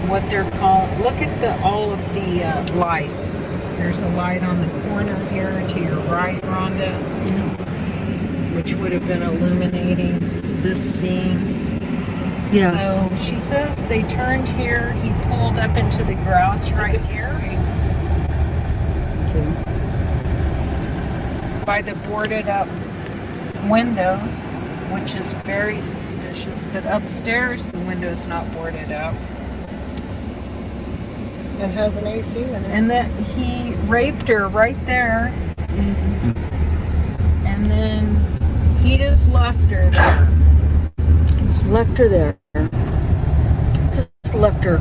what they're calling. Look at all of the lights. There's a light on the corner here to your right, Rhonda, which would have been illuminating this scene. Yes. So she says they turned here. He pulled up into the grass right here by the boarded up windows, which is very suspicious. But upstairs, the window's not boarded up. And has an AC in it. And that he raped her right there. And then he just left her there. Just left her there. Just left her.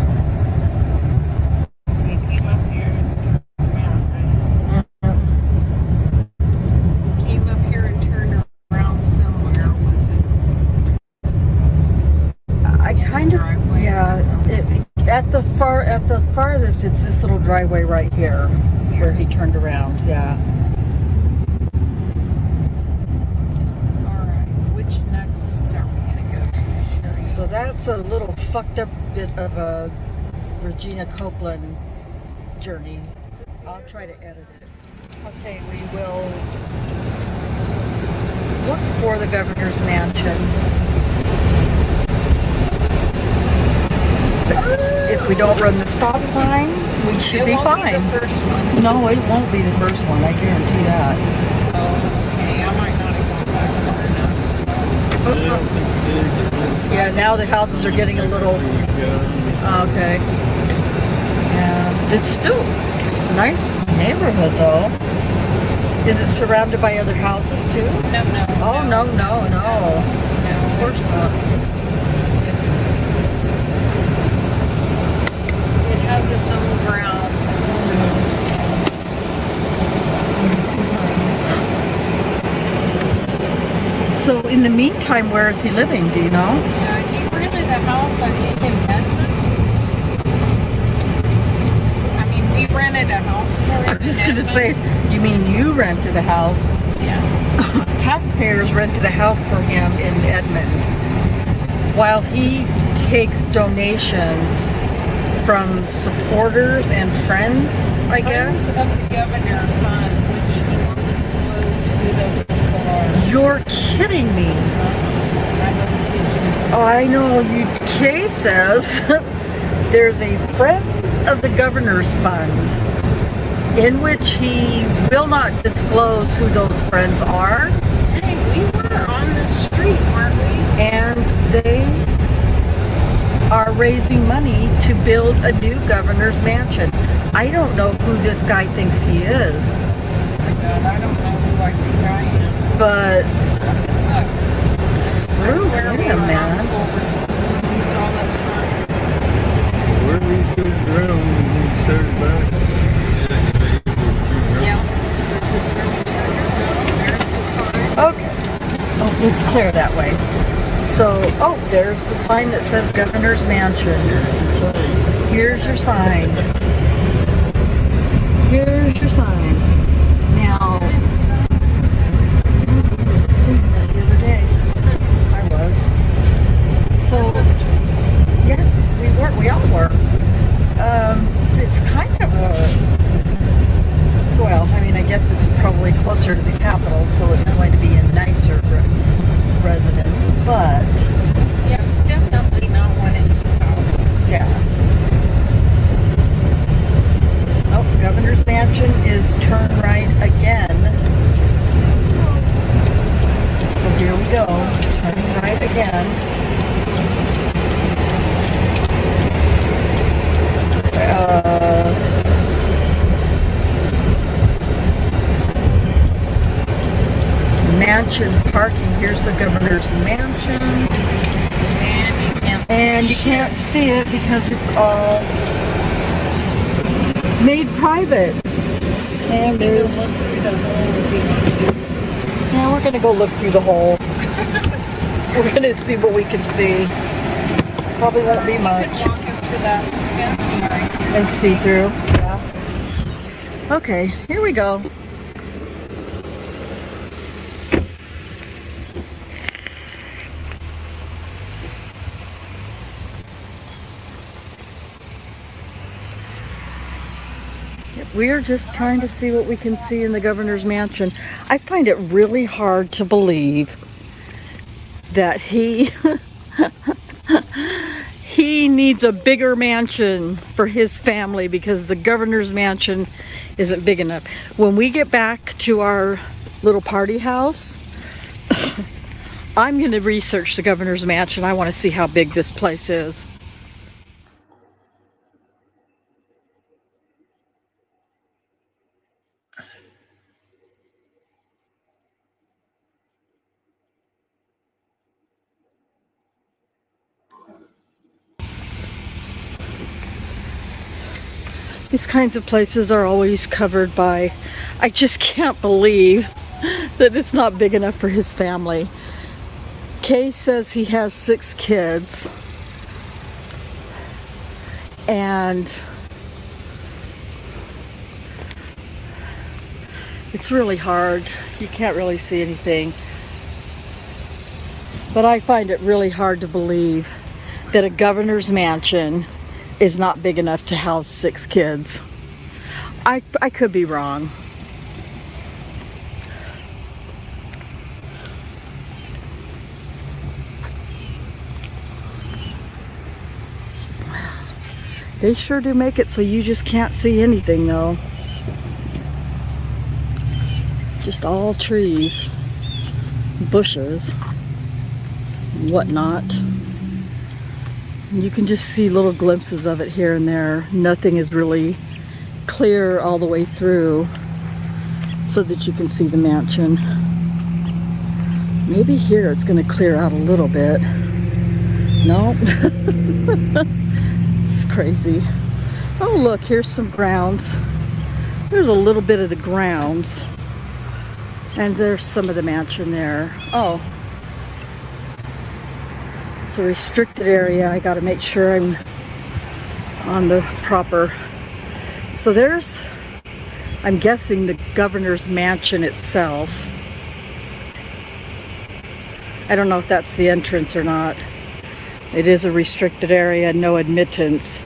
He came up here and turned around, right? He came up here and turned around somewhere. Was it I in the kind of, driveway? yeah. I was thinking At the farthest, it's this little driveway right here where he turned around. Yeah. All right. Which next are we gonna go to? Sherry? So that's a little fucked up bit of a Regina Copeland journey. I'll try to edit it. Okay, we will look for the governor's mansion. If we don't run the stop sign, we should It be won't fine. Be the first one. No, it won't be the first one. I guarantee that. Oh, okay. I might not have gone back far enough. So. Yeah, now the houses are getting a little. Okay. Yeah, it's still a nice neighborhood though. Is it surrounded by other houses too? No. Oh no. No, Of course not. It has its own grounds and stuff. So in the meantime, where is he living? Do you know? He rented a house, I think, in Edmond. I mean, we rented a house for him. I was just gonna in say, Edmond. you mean you rented a house? Yeah. Taxpayers rented a house for him in Edmond, while he takes donations from supporters and friends, I guess. Friends of the Governor Fund, which he won't disclose who those people are. You're kidding me. I don't kid you. Oh, I know. Kay says there's a Friends of the Governor's Fund in which he will not disclose who those friends are, Hey, we were on the street, weren't we? and they are raising money to build a new governor's mansion. I don't know who this guy thinks he is, Oh my God, I don't know who I think I am. but Look, I screw swear we him, were on man. Culver's. We saw that sign. Where did he turn around when he started back? Yeah, this is where we turned around. There's the sign. Okay. Oh, it's clear that way. So, oh, there's the sign that says Governor's Mansion. Here's your sign. Here's your sign. Now, I was seeing that the other day. I was. So, yeah, we all were. It's kind of a, well, I mean, I guess it's probably closer to the Capitol, so it's going to be a nicer residence, but Yeah, it's definitely not one of these houses. yeah. Oh, Governor's Mansion is mentioned parking. Here's the governor's mansion. And you can't see it because it's all made private. And there's... Yeah, we're gonna go look through the hole. We're gonna see what we can see. Probably won't be much. Walk up to that fencing right here. And see through. Yeah. Okay, here we go. We're just trying to see what we can see in the governor's mansion. I find it really hard to believe that he he needs a bigger mansion for his family because the governor's mansion isn't big enough. When we get back to our little party house, I'm going to research the governor's mansion. I want to see how big this place is. These kinds of places are always covered by, I just can't believe that it's not big enough for his family. Kay says he has 6 kids. And it's really hard. You can't really see anything. But I find it really hard to believe that a governor's mansion is not big enough to house 6 kids. I could be wrong. They sure do make it so you just can't see anything though. Just all trees, bushes, whatnot. You can just see little glimpses of it here and there. Nothing is really clear all the way through so that you can see the mansion. Maybe here it's going to clear out a little bit. No. It's crazy. Oh look, here's some grounds. There's a little bit of the grounds. And there's some of the mansion there. Oh. It's a restricted area. I got to make sure I'm on the proper. So there's, I'm guessing, the governor's mansion itself. I don't know if that's the entrance or not. It is a restricted area, no admittance.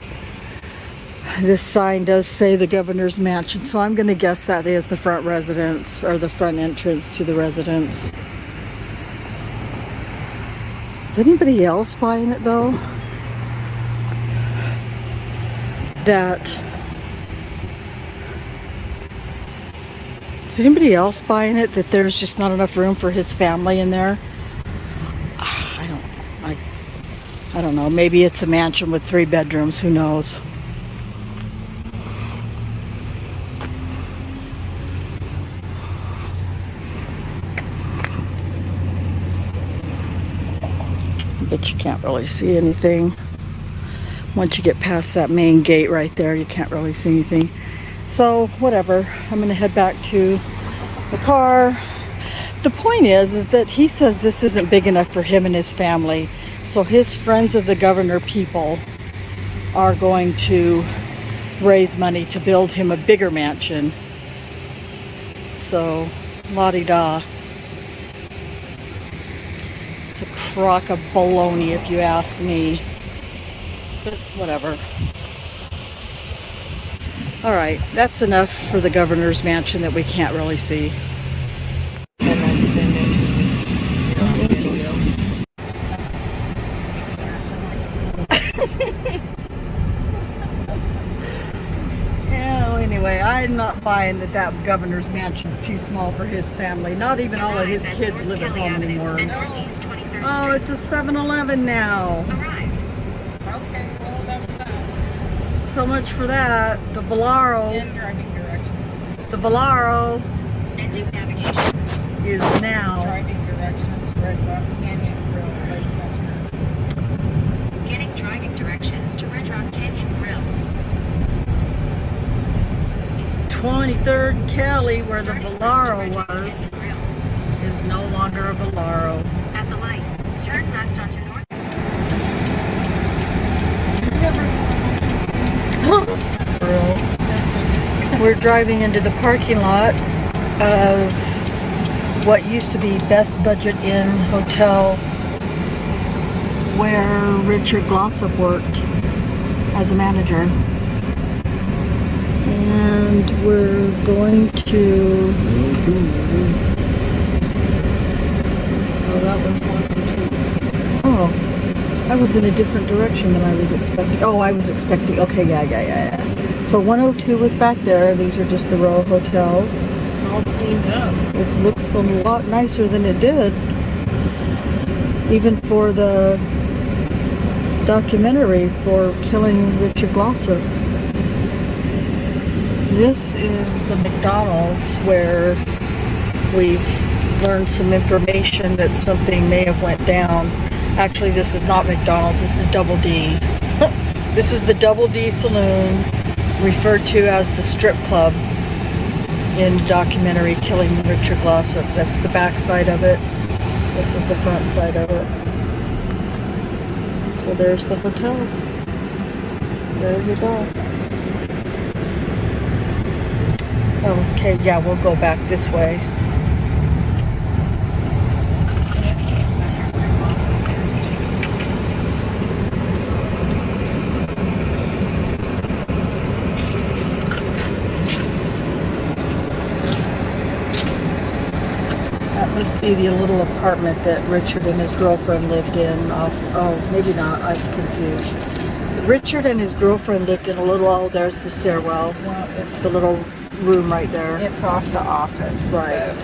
This sign does say the governor's mansion, so I'm going to guess that is the front residence or the front entrance to the residence. Is anybody else buying it though? Is anybody else buying it that there's just not enough room for his family in there? I don't know. Maybe it's a mansion with 3 bedrooms. Who knows? But you can't really see anything. Once you get past that main gate right there, you can't really see anything. So, whatever. I'm going to head back to the car. The point is that he says this isn't big enough for him and his family. So his friends of the governor people are going to raise money to build him a bigger mansion. So, la-di-da. It's a crock of baloney if you ask me. But whatever. Alright, that's enough for the governor's mansion that we can't really see. And then send it to me on video. Yeah, well, anyway, I'm not buying that governor's mansion's too small for his family. Not even all of his kids live at home anymore. Oh, it's a 7-Eleven now. Okay, well, that's So much for that. The Valaro. in driving directions. The Valaro. Ending navigation. is now Driving directions, Red Rock Canyon Grill, Lake Hefner. Getting driving directions to Red Rock Canyon Grill. 23rd and Kelly, where the Starting Valaro left to Red Rock was, Canyon Grill. is no longer a Valaro. At the light, turn left onto North. We're driving into the parking lot of what used to be Best Budget Inn Hotel, where Richard Glossop worked as a manager. And we're going to... Oh, that was 102. Oh, I was in a different direction than I was expecting. Oh, I was expecting... Okay, yeah. So 102 was back there. These are just the row hotels. It's all cleaned up. It looks a lot nicer than it did. Even for the documentary for killing Richard Glossop. This is the McDonald's where we've learned some information that something may have went down. Actually, this is not McDonald's, this is Double D. This is the Double D Saloon, referred to as the strip club in the documentary Killing Richard Glossop. That's the back side of it. This is the front side of it. So there's the hotel. There you go. Okay, yeah, we'll go back this way. That's the second remodeling. That must be the little apartment that Richard and his girlfriend lived in off, oh, maybe not, I'm confused. Richard and his girlfriend lived in a little, oh, there's the stairwell. Well, it's The little room right there. it's off the office. Right.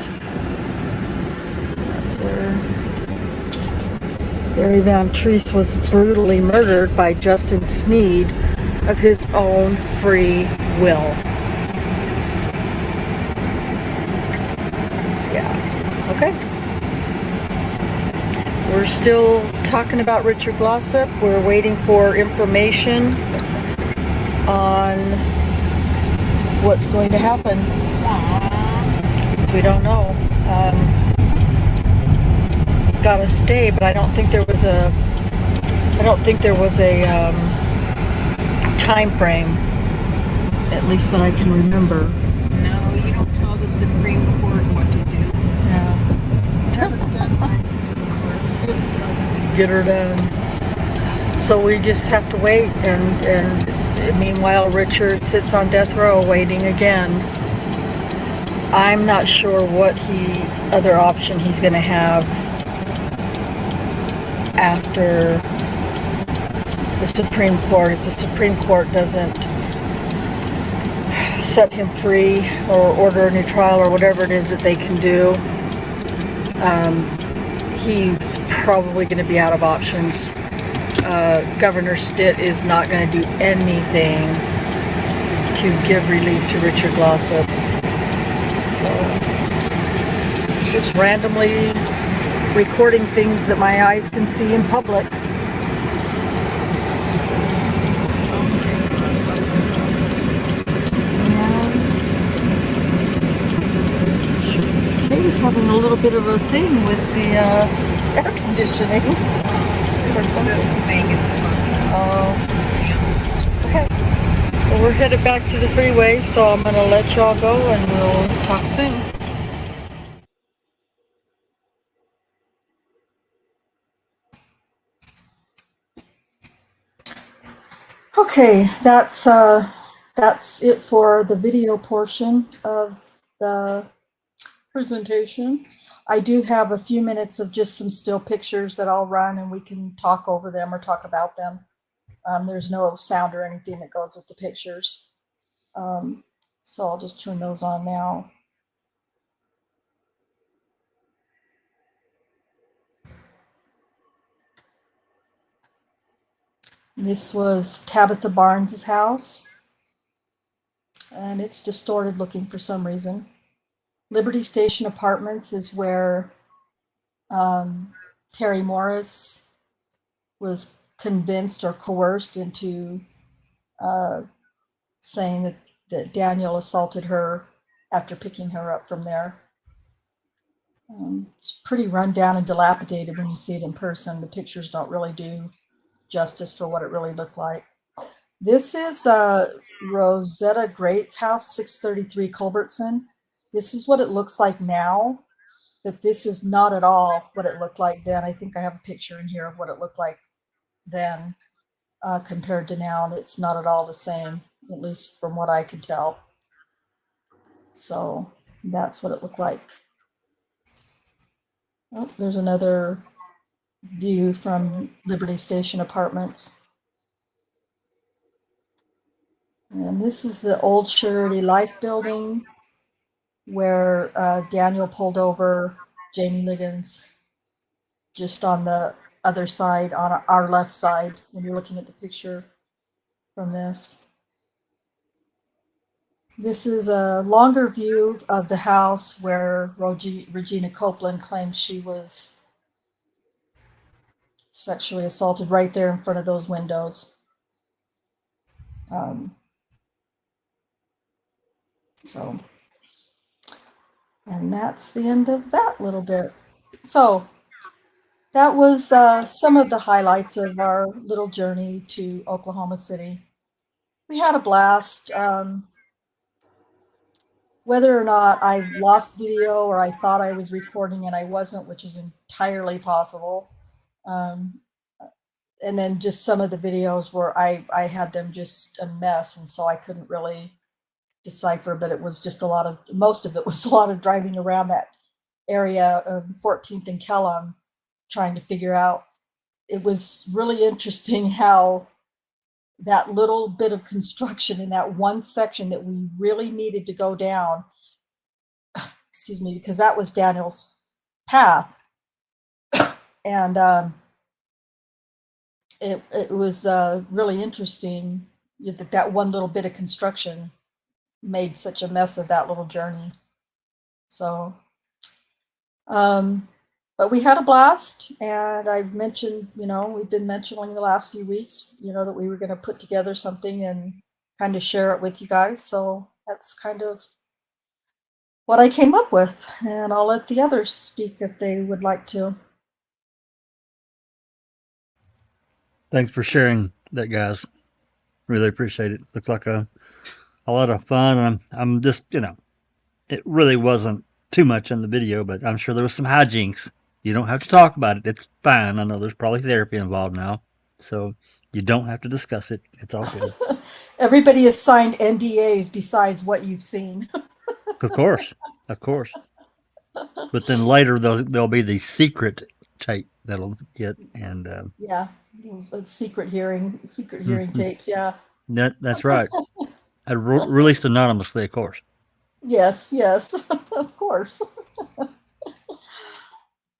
That's where Barry Van Treese was brutally murdered by Justin Sneed of his own free will. Yeah. Okay. We're still talking about Richard Glossop. We're waiting for information on what's going to happen. Because we don't know. He's got to stay, but I don't think there was a time frame, at least that I can remember. No, you don't tell the Supreme Court what to do. Yeah. Get her done. So we just have to wait, and meanwhile Richard sits on death row waiting again. I'm not sure what other option he's going to have after the Supreme Court. If the Supreme Court doesn't set him free or order a new trial or whatever it is that they can do, he's probably going to be out of options. Governor Stitt is not going to do anything to give relief to Richard Glossop. So, just randomly recording things that my eyes can see in public. He's having a little bit of a thing with the air conditioning. This thing is Okay. Well, we're headed back to the freeway, so I'm going to let y'all go and we'll talk soon. Okay, that's it for the video portion of the presentation. I do have a few minutes of just some still pictures that I'll run and we can talk over them or talk about them. There's no sound or anything that goes with the pictures. So I'll just turn those on now. This was Tabitha Barnes's house. And it's distorted looking for some reason. Liberty Station Apartments is where Terry Morris was convinced or coerced into saying that Daniel assaulted her after picking her up from there. It's pretty run down and dilapidated when you see it in person. The pictures don't really do justice for what it really looked like. This is Rosetta Great's house, 633 Culbertson. This is what it looks like now, but this is not at all what it looked like then. I think I have a picture in here of what it looked like then compared to now, and it's not at all the same, at least from what I could tell. So that's what it looked like. Oh, there's another view from Liberty Station Apartments. And this is the old Surety Life building where Daniel pulled over Jamie Liggins just on the other side, on our left side, when you're looking at the picture from this. This is a longer view of the house where Regina Copeland claims she was sexually assaulted right there in front of those windows. And that's the end of that little bit. So that was some of the highlights of our little journey to Oklahoma City. We had a blast. Whether or not I lost video or I thought I was recording and I wasn't, which is entirely possible. And then just some of the videos where I had them just a mess, and so I couldn't really decipher, but it was just most of it was a lot of driving around that area of 14th and Kellum trying to figure out. It was really interesting how that little bit of construction in that one section that we really needed to go down, excuse me, because that was Daniel's path. And it was really interesting that one little bit of construction made such a mess of that little journey. So, but we had a blast, and I've mentioned, we've been mentioning the last few weeks, that we were going to put together something and kind of share it with you guys. So that's kind of what I came up with, and I'll let the others speak if they would like to. Thanks for sharing that, guys. Really appreciate it. Looks like a lot of fun. And I'm just, it really wasn't too much in the video, but I'm sure there was some hijinks. You don't have to talk about it. It's fine. I know there's probably therapy involved now, so you don't have to discuss it. It's all good. Everybody has signed NDAs besides what you've seen. Of course. But then later there'll be the secret tape that'll get, and yeah, secret hearing tapes. Yeah, that's right. Released anonymously, of course. Yes, of course.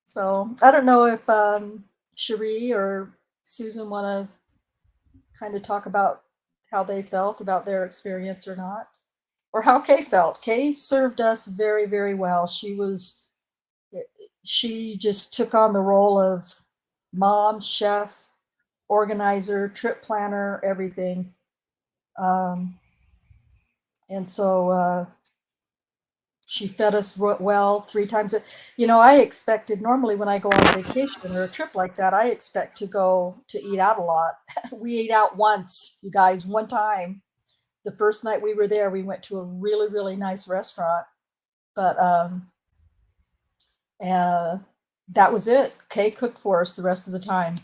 So I don't know if Cherie or Susan want to kind of talk about how they felt about their experience or not, or how Kay felt. Kay served us very, very well. She just took on the role of mom, chef, organizer, trip planner, everything. And so she fed us well 3 times. I expected, normally when I go on a vacation or a trip like that, I expect to go to eat out a lot. We ate out once, you guys, one time. The first night we were there, we went to a really, really nice restaurant. But that was it. Kay cooked for us the rest of the time.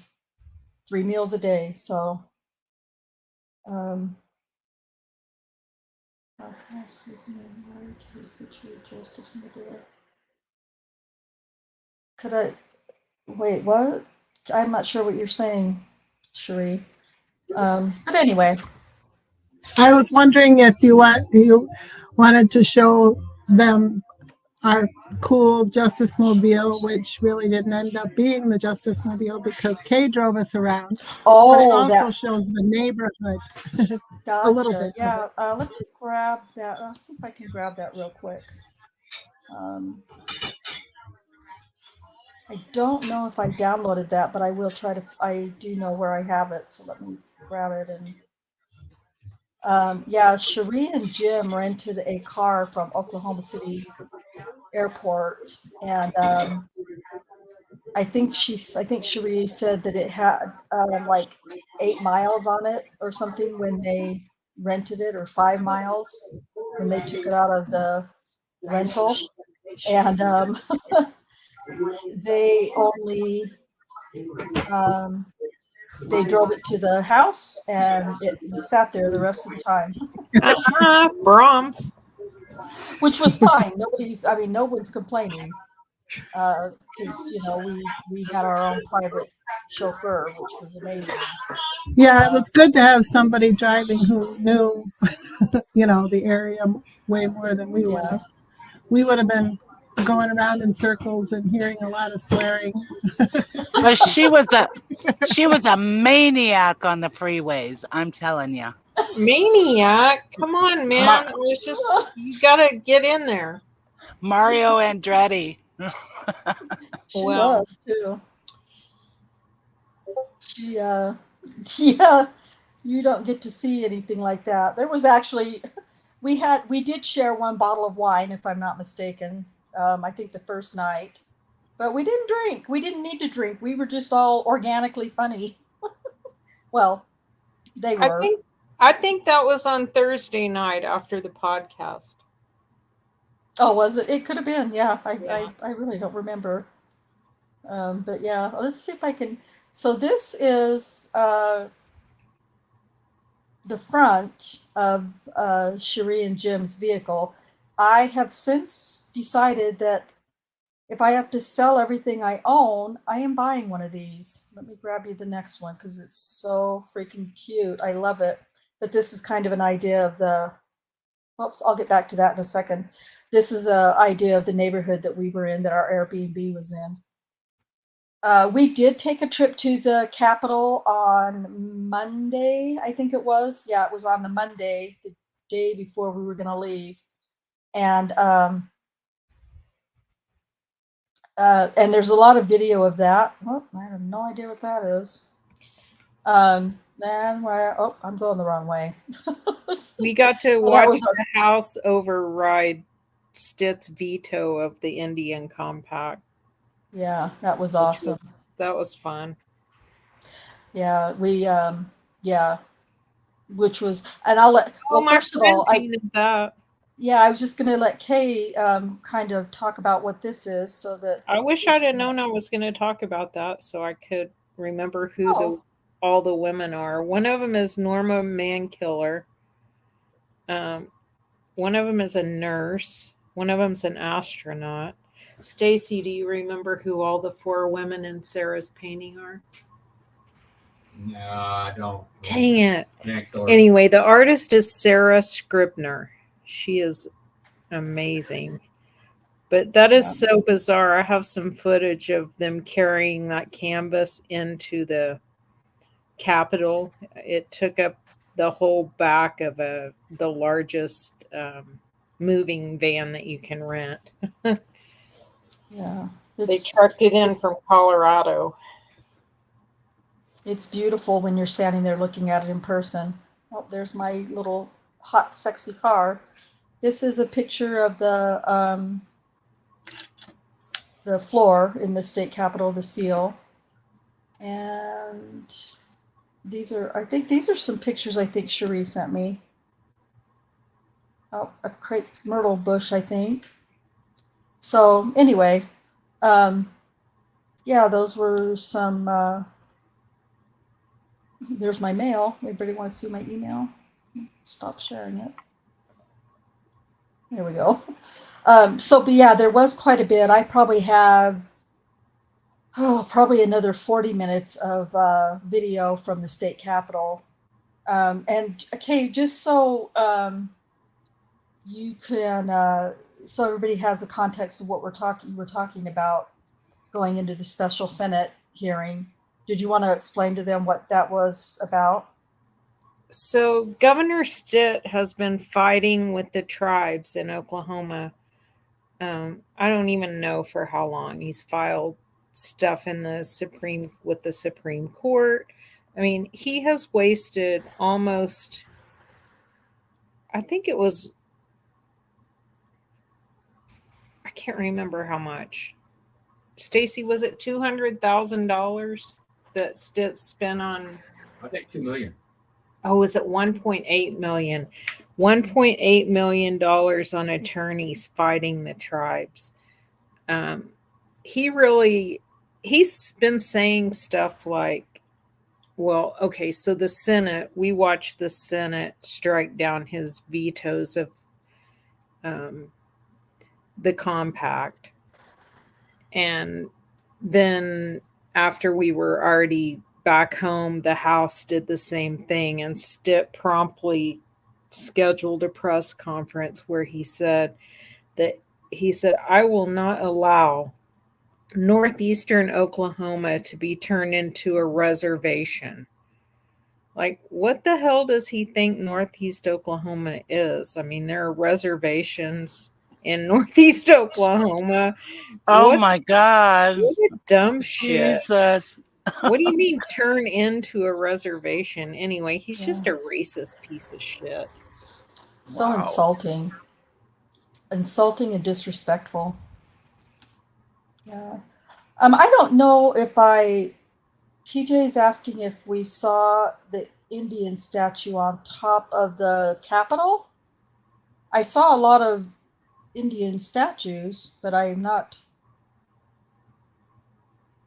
3 meals a day. So our house was in a case that you justice in the door. Could I wait? What? I'm not sure what you're saying, Cherie. But anyway, I was wondering if you wanted to show them our cool Justice Mobile, which really didn't end up being the Justice Mobile because Kay drove us around. Oh, but it also shows the neighborhood. Gotcha. A little bit. Yeah. Let me grab that. I'll see if I can grab that real quick. Um, I don't know if I downloaded that, but I will try to. I do know where I have it, so let me grab it. And yeah, Cherie and Jim rented a car from Oklahoma City Airport, and I think Cherie said that it had like 8 miles on it or something when they rented it, or 5 miles when they took it out of the rental, and they only they drove it to the house and it sat there the rest of the time, Brahms. which was fine. No one's complaining because we had our own private chauffeur, which was amazing. Yeah, it was good to have somebody driving who knew, the area way more than we would Yeah. have. We would have been going around in circles and hearing a lot of swearing. But she was a maniac on the freeways. I'm telling you. Maniac. Come on, man. It was just, you gotta get in there. Mario Andretti. She Well. was too. She yeah, you don't get to see anything like that. There was actually we did share one bottle of wine, if I'm not mistaken. I think the first night. But we didn't drink. We didn't need to drink. We were just all organically funny. Well, they were. I think that was on Thursday night after the podcast. Oh, was it? It could have been. Yeah, I really don't remember. But yeah, let's see if I can. So this is the front of Cherie and Jim's vehicle. I have since decided that if I have to sell everything I own, I am buying one of these. Let me grab you the next one because it's so freaking cute. I love it. But this is kind of an idea of the. Oops, I'll get back to that in a second. This is an idea of the neighborhood that we were in, that our Airbnb was in. We did take a trip to the Capitol on Monday, I think it was. Yeah, it was on the Monday, the day before we were going to leave. And there's a lot of video of that. Oh, I have no idea what that is. I'm going the wrong way. We got to watch the House override Stitt's veto of the Indian Compact. Yeah, that was awesome. That was fun. Yeah, we which was, and I'll let. Well, first of all, yeah, I was just going to let Kay kind of talk about what this is, so that. I wish I'd have known I was going to talk about that, so I could remember who all the women are. One of them is Norma Mankiller. One of them is a nurse. One of them's an astronaut. Stacy, do you remember who all the 4 women in Sarah's painting are? No, I don't. Dang it. Anyway, the artist is Sarah Scribner. She is amazing. But that is so bizarre. I have some footage of them carrying that canvas into the Capitol. It took up the whole back of the largest moving van that you can rent. Yeah. They trucked it in from Colorado. It's beautiful when you're standing there looking at it in person. Oh, there's my little hot, sexy car. This is a picture of the floor in the state capitol, the seal. And I think these are some pictures I think Cherie sent me. Oh, a crepe myrtle bush, I think. So anyway, yeah, those were some, there's my mail. Anybody want to see my email? Stop sharing it. There we go. But yeah, there was quite a bit. I probably have, probably another 40 minutes of video from the state capitol. And okay, just so you can, so everybody has a context of what we're talking about going into the special Senate hearing. Did you want to explain to them what that was about? So Governor Stitt has been fighting with the tribes in Oklahoma I don't even know for how long. He's filed stuff in the with the Supreme Court. I mean, he has wasted almost, I think it was, I can't remember how much. Stacy, was it $200,000 that Stitt spent on? I think 2 million. Oh, is it 1.8 million? $1.8 million on attorneys fighting the tribes. He's been saying stuff like, well, okay, so the Senate, we watched the Senate strike down his vetoes of the compact. And then after we were already back home, the House did the same thing, and Stitt promptly scheduled a press conference where he said, I will not allow northeastern Oklahoma to be turned into a reservation. Like, what the hell does he think Northeast Oklahoma is? I mean, there are reservations in Northeast Oklahoma. Oh What, my God. what a dumb shit. Jesus. What do you mean turn into a reservation? Anyway, he's just a Yeah. racist piece of shit. So insulting. Insulting and disrespectful. Yeah. I don't know if TJ's asking if we saw the Indian statue on top of the Capitol. I saw a lot of Indian statues, but I'm not.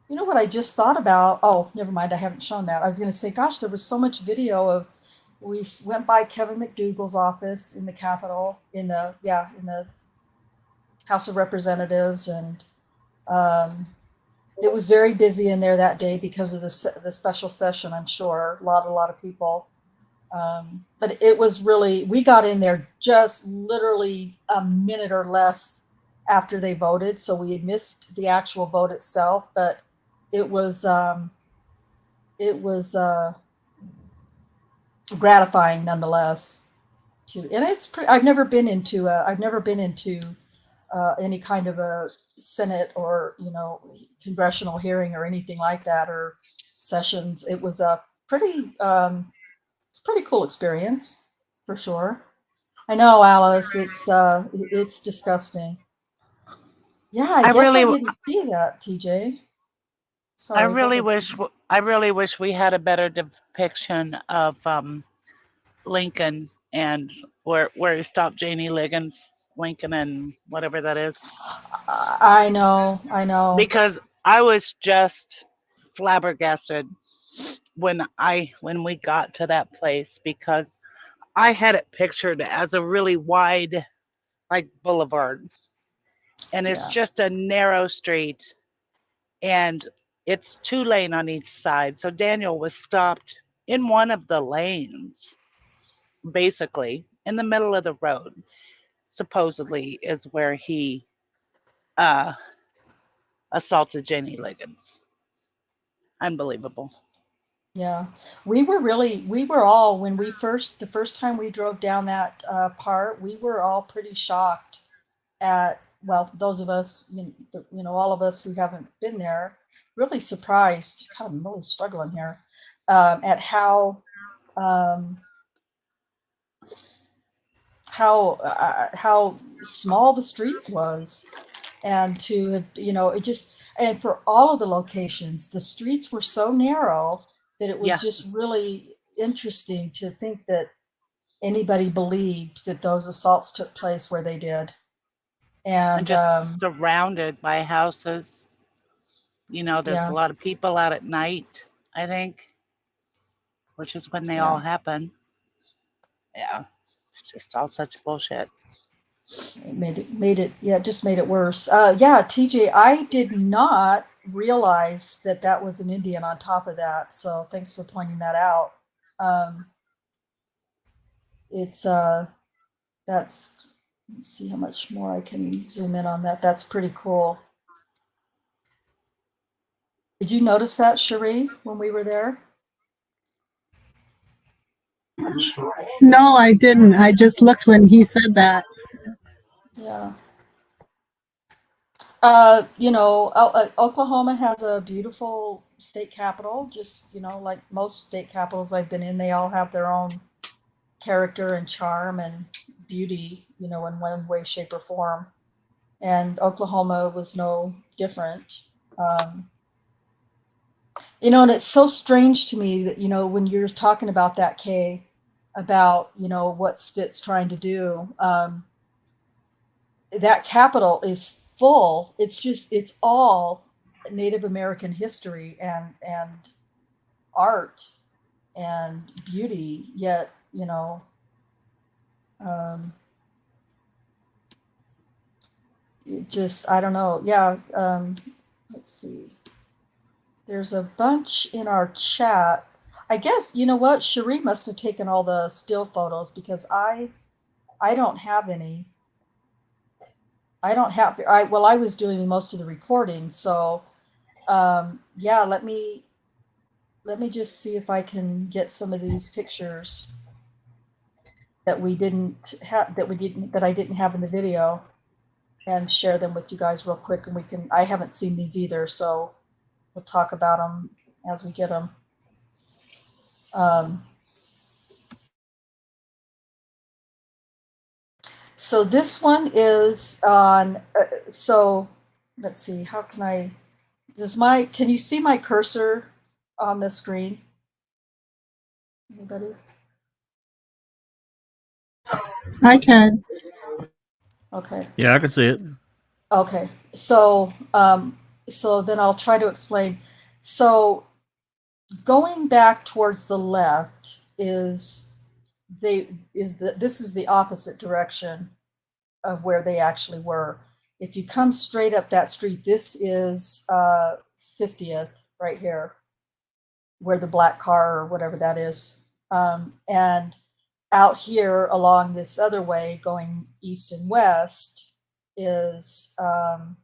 You know what I just thought about? Oh, never mind. I haven't shown that. I was going to say, gosh, there was so much video of. We went by Kevin McDougal's office in the Capitol, in the House of Representatives, and it was very busy in there that day because of the special session. I'm sure a lot of people. But it was really, we got in there just literally a minute or less after they voted, so we had missed the actual vote itself. But it was gratifying nonetheless. And it's pretty. I've never been into any kind of a Senate or congressional hearing or anything like that, or sessions. It was a pretty cool experience for sure. I know, Alice. It's disgusting. Yeah, I guess I didn't see that, TJ. Sorry. I really wish we had a better depiction of Lincoln and where he stopped Janie Liggins, Lincoln and whatever that is. I know. Because I was just flabbergasted when we got to that place, because I had it pictured as a really wide, like, boulevard, and it's just a narrow street, and it's 2-lane on each side. So Daniel was stopped in one of the lanes, basically in the middle of the road. Supposedly is where he assaulted Janie Liggins. Unbelievable. Yeah, we were all, when the first time we drove down that part, we were all pretty shocked at, well, those of us, all of us who haven't been there, really surprised, kind of really struggling here, at how small the street was, and it just, and for all of the locations, the streets were so narrow that it was just really interesting to think that anybody believed that those assaults took place where they did. And just surrounded by houses. There's a lot of people out at night, I think, which is when they all happen. Yeah, it's just all such bullshit. It just made it worse. TJ, I did not realize that was an Indian on top of that. So thanks for pointing that out. Let's see how much more I can zoom in on that. That's pretty cool. Did you notice that, Cherie, when we were there? No, I didn't. I just looked when he said that. Yeah. Oklahoma has a beautiful state capital, just, like most state capitals I've been in, they all have their own character and charm and beauty, in one way, shape, or form. And Oklahoma was no different. And it's so strange to me that, when you're talking about that, Kay, about, what Stitt's trying to do, that capital is full. It's all Native American history and art and beauty. Yet, um, I don't know. Yeah. Let's see. There's a bunch in our chat. I guess, you know what? Cherie must have taken all the still photos because I don't have any. I was doing most of the recording. So, yeah, let me just see if I can get some of these pictures that I didn't have in the video and share them with you guys real quick. And I haven't seen these either. So we'll talk about them as we get them. So this one is on, so let's see, how can can you see my cursor on the screen? Anybody? I can. Okay. Yeah, I can see it. Okay. So then I'll try to explain. So going back towards the left this is the opposite direction of where they actually were. If you come straight up that street, this is 50th right here, where the black car or whatever that is. And out here along this other way going east and west is, or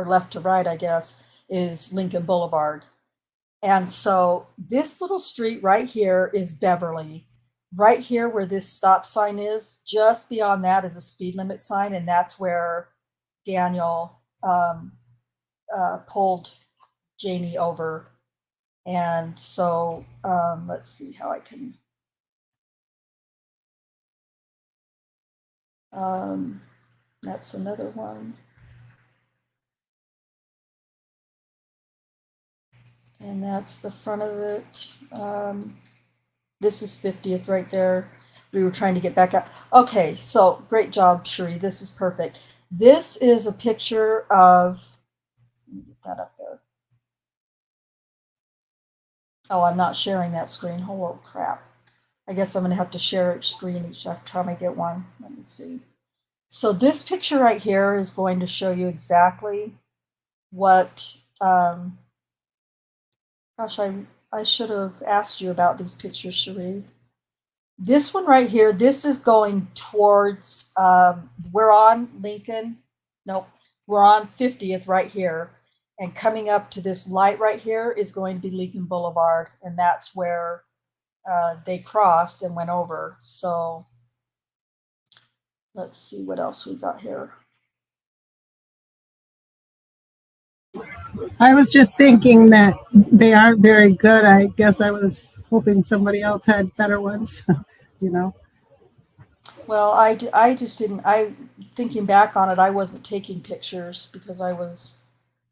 left to right, I guess, is Lincoln Boulevard. And so this little street right here is Beverly. Right here where this stop sign is, just beyond that is a speed limit sign, and that's where Daniel pulled Janie over. And so let's see how I can. That's another one. And that's the front of it. This is 50th right there. We were trying to get back up. Okay, so great job, Cherie. This is perfect. This is a picture of, get that up there. Oh, I'm not sharing that screen. Oh, crap. I guess I'm going to have to share each screen each time I get one. Let me see. So this picture right here is going to show you exactly what, gosh, I should have asked you about these pictures, Cherie. This one right here, this is going towards, we're on Lincoln. Nope, we're on 50th right here. And coming up to this light right here is going to be Lincoln Boulevard. And that's where they crossed and went over. So let's see what else we got here. I was just thinking that they aren't very good. I guess I was hoping somebody else had better ones, Well, I just didn't, thinking back on it, I wasn't taking pictures because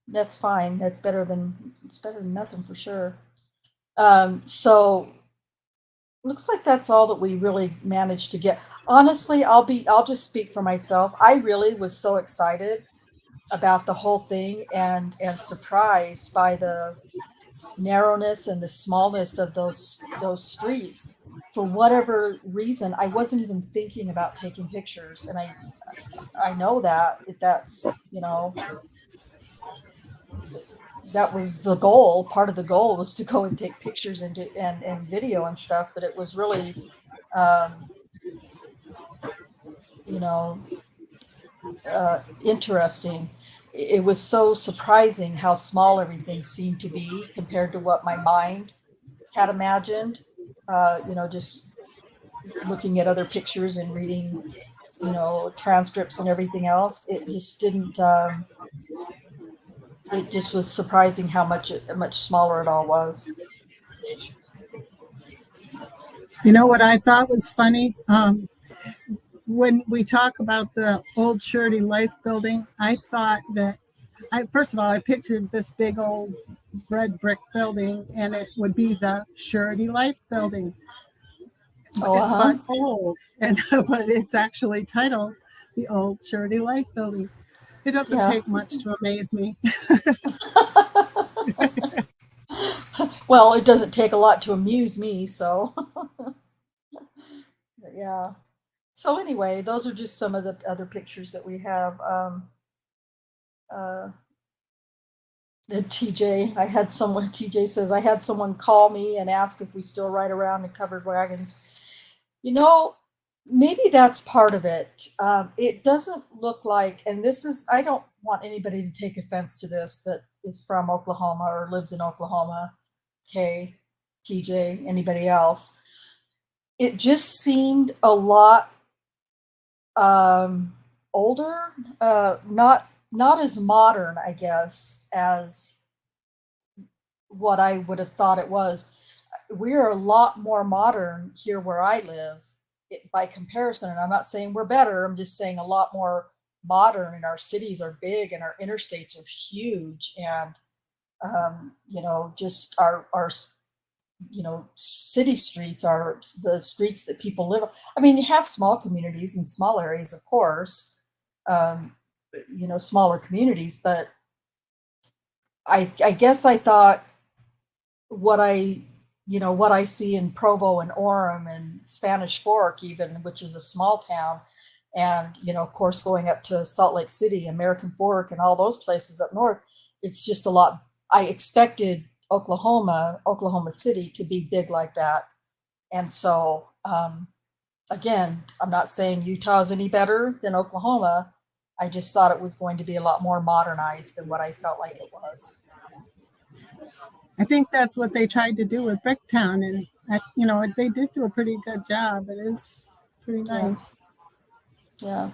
that's fine. It's better than nothing for sure. So looks like that's all that we really managed to get. Honestly, I'll just speak for myself. I really was so excited about the whole thing and surprised by the narrowness and the smallness of those streets. For whatever reason, I wasn't even thinking about taking pictures, and I know that's that was the goal. Part of the goal was to go and take pictures and video and stuff. But it was really, interesting. It was so surprising how small everything seemed to be compared to what my mind had imagined. Just looking at other pictures and reading transcripts and everything else. It just didn't. It just was surprising how much smaller it all was. You know what I thought was funny? When we talk about the old Surety Life building, I thought that first of all, I pictured this big old red brick building, and it would be the Surety Life building, but old, and but it's actually titled the Old Surety Life building. It doesn't Yeah. take much to amaze me. Well, it doesn't take a lot to amuse me, so yeah. So anyway, those are just some of the other pictures that we have. TJ says, I had someone call me and ask if we still ride around in covered wagons. Maybe that's part of it. It doesn't look like, and I don't want anybody to take offense to this that is from Oklahoma or lives in Oklahoma. Okay, TJ, anybody else. It just seemed a lot older, not as modern, I guess, as what I would have thought it was. We're a lot more modern here where I live by comparison. And I'm not saying we're better. I'm just saying a lot more modern, and our cities are big and our interstates are huge. And, just our city streets are the streets that people live on. I mean, you have small communities and small areas, of course, smaller communities, but I guess I thought what I see in Provo and Orem and Spanish Fork, even, which is a small town, and, of course, going up to Salt Lake City, American Fork, and all those places up north, it's just a lot. I expected Oklahoma City to be big like that. And so, again, I'm not saying Utah's any better than Oklahoma. I just thought it was going to be a lot more modernized than what I felt like it was. I think that's what they tried to do with Bricktown, and they did do a pretty good job. It is pretty nice. Yeah.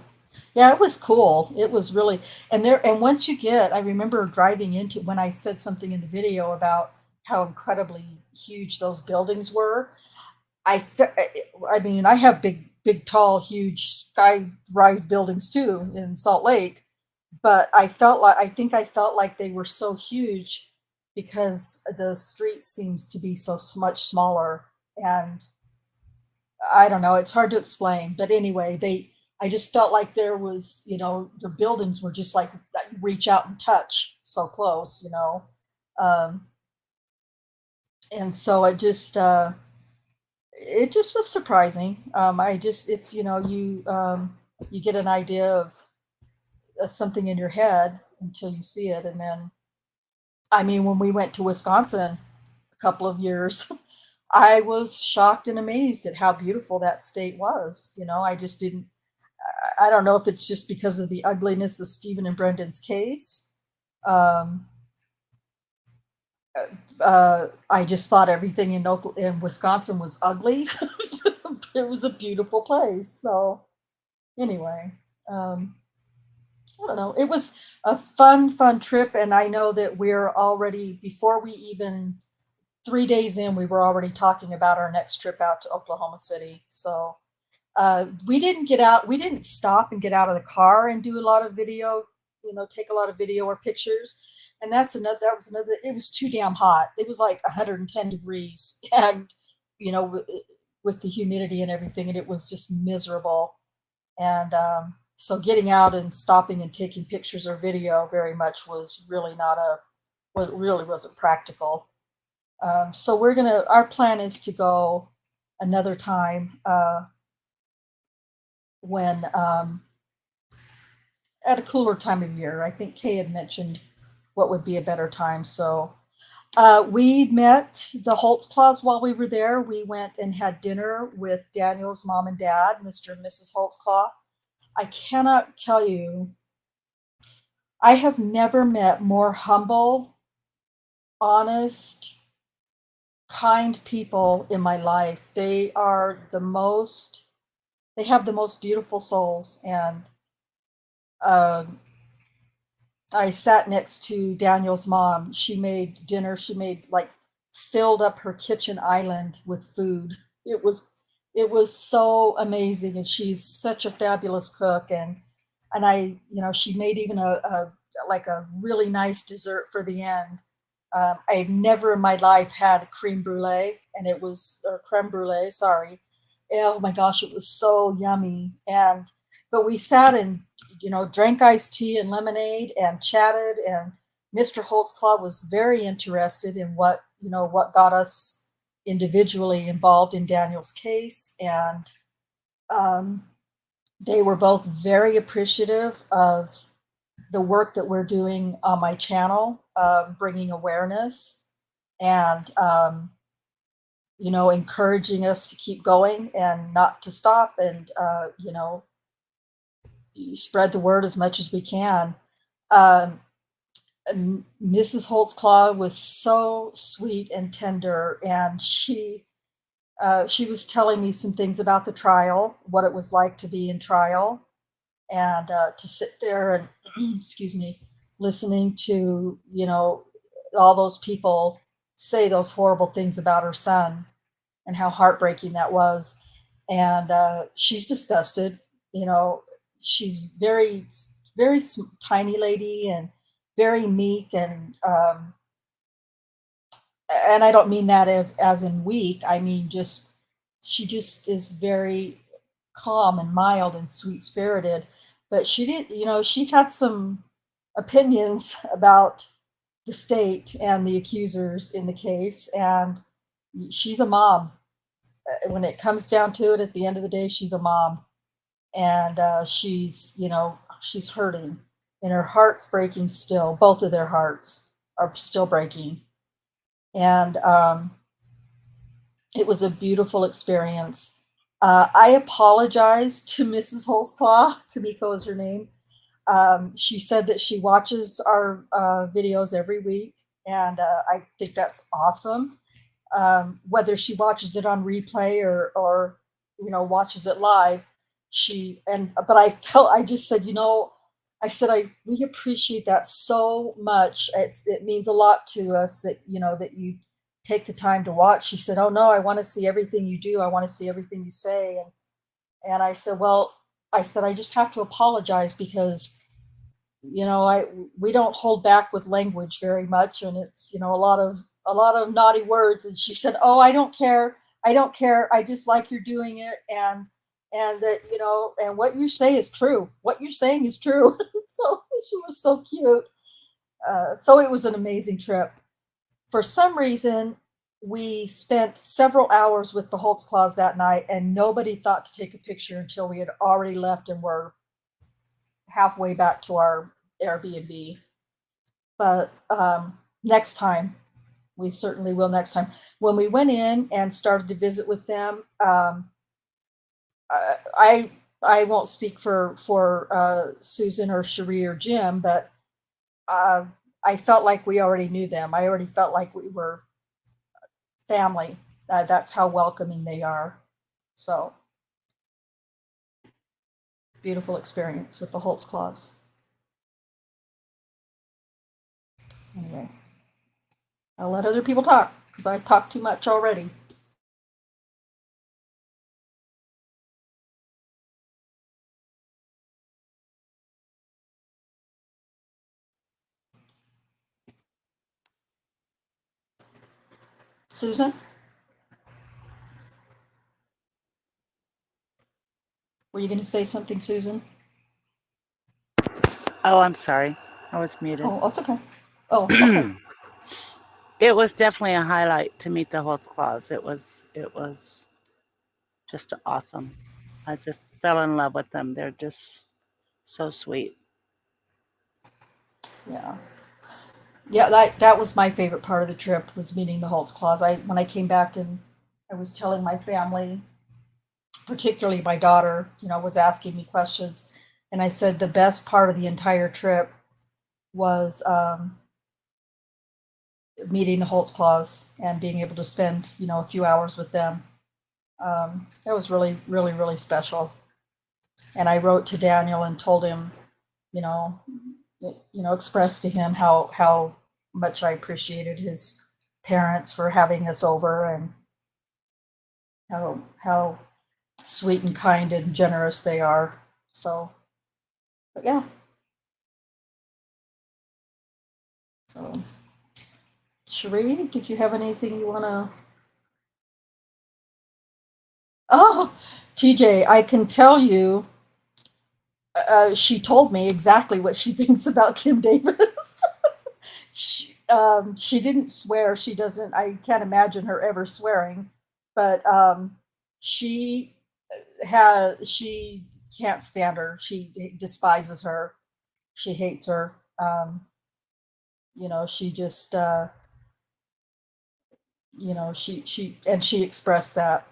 Yeah, it was cool. It was really, and once you I remember driving into, when I said something in the video about how incredibly huge those buildings were. I mean, I have big, tall, huge sky-rise buildings too in Salt Lake, but I felt like they were so huge because the street seems to be so much smaller, and I don't know, it's hard to explain, but anyway, I just felt like there was, the buildings were just like reach out and touch so close, and so it just was surprising. It's, you get an idea of something in your head until you see it. And then, I mean, when we went to Wisconsin a couple of years, I was shocked and amazed at how beautiful that state was. I just didn't, I don't know if it's just because of the ugliness of Stephen and Brendan's case. I just thought everything in Wisconsin was ugly. It was a beautiful place. So anyway, I don't know. It was a fun trip. And I know that we're already, before we even 3 days in, we were already talking about our next trip out to Oklahoma City. So we didn't stop and get out of the car and do a lot of video, take a lot of video or pictures. And that was another, it was too damn hot. It was like 110 degrees and, with the humidity and everything, and it was just miserable. And so getting out and stopping and taking pictures or video very much was really really wasn't practical. So our plan is to go another time when at a cooler time of year. I think Kay had mentioned what would be a better time. So we met the Holtzclaws while we were there. We went and had dinner with Daniel's mom and dad, Mr. and Mrs. Holtzclaw. I cannot tell you, I have never met more humble, honest, kind people in my life. They are the most they have the most beautiful souls. And um, I sat next to Daniel's mom. She made dinner. She made like filled up her kitchen island with food. It was it was so amazing, and she's such a fabulous cook. And I, she made even a like a really nice dessert for the end. I've never in my life had creme brulee, and it was or creme brulee. Sorry. Oh my gosh, it was so yummy. And but we sat and drank iced tea and lemonade and chatted. And Mr. Holtzclaw was very interested in what got us individually involved in Daniel's case. And um, they were both very appreciative of the work that we're doing on my channel, bringing awareness and encouraging us to keep going and not to stop, and spread the word as much as we can. Um, Mrs. Holtzclaw was so sweet and tender, and she was telling me some things about the trial, what it was like to be in trial, and to sit there and excuse me, listening to all those people say those horrible things about her son, and how heartbreaking that was. And she's disgusted. You know, she's very tiny lady and very meek, and I don't mean that as in weak. I mean just she just is very calm and mild and sweet spirited. But she had some opinions about the state and the accusers in the case, and she's a mom. When it comes down to it, at the end of the day, she's a mom, and she's hurting, and her heart's breaking still. Both of their hearts are still breaking, and it was a beautiful experience. I apologize to Mrs. Holtzclaw. Kamiko is her name. She said that she watches our videos every week, and I think that's awesome. Whether she watches it on replay or watches it live, but I just said, I said we appreciate that so much. It means a lot to us that that you take the time to watch. She said, "Oh no, I want to see everything you do. I want to see everything you say." And I said, "Well," I said, "I just have to apologize because we don't hold back with language very much, and it's a lot of naughty words." And she said, "Oh, I don't care. I don't care. I just like you're doing it, and that and what you say is true. What you're saying is true." So she was so cute. So it was an amazing trip. For some reason, we spent several hours with the Holtzclaws that night, and nobody thought to take a picture until we had already left and were halfway back to our Airbnb. But next time, we certainly will next time. When we went in and started to visit with them, I won't speak for Susan or Cherie or Jim, but I felt like we already knew them. I already felt like we were family. That's how welcoming they are. So beautiful experience with the Holtzclaws. Anyway, I'll let other people talk because I talked too much already. Susan, were you going to say something, Susan? Oh, I'm sorry. I was muted. Oh, it's okay. Oh, okay. It was definitely a highlight to meet the Holtzclaws. It was just awesome. I just fell in love with them. They're just so sweet. Yeah. Yeah, that was my favorite part of the trip, was meeting the Holtzclaws. When I came back and I was telling my family, particularly my daughter, was asking me questions, and I said the best part of the entire trip was meeting the Holtzclaws and being able to spend a few hours with them. That was really, really, really special. And I wrote to Daniel and told him, you know, expressed to him how much I appreciated his parents for having us over, and how sweet and kind and generous they are. So, but yeah. So, Cherie, did you have anything you want to? Oh, TJ, I can tell you, she told me exactly what she thinks about Kim Davis. She didn't swear. She doesn't. I can't imagine her ever swearing, but she she can't stand her. She despises her. She hates her. She just she expressed that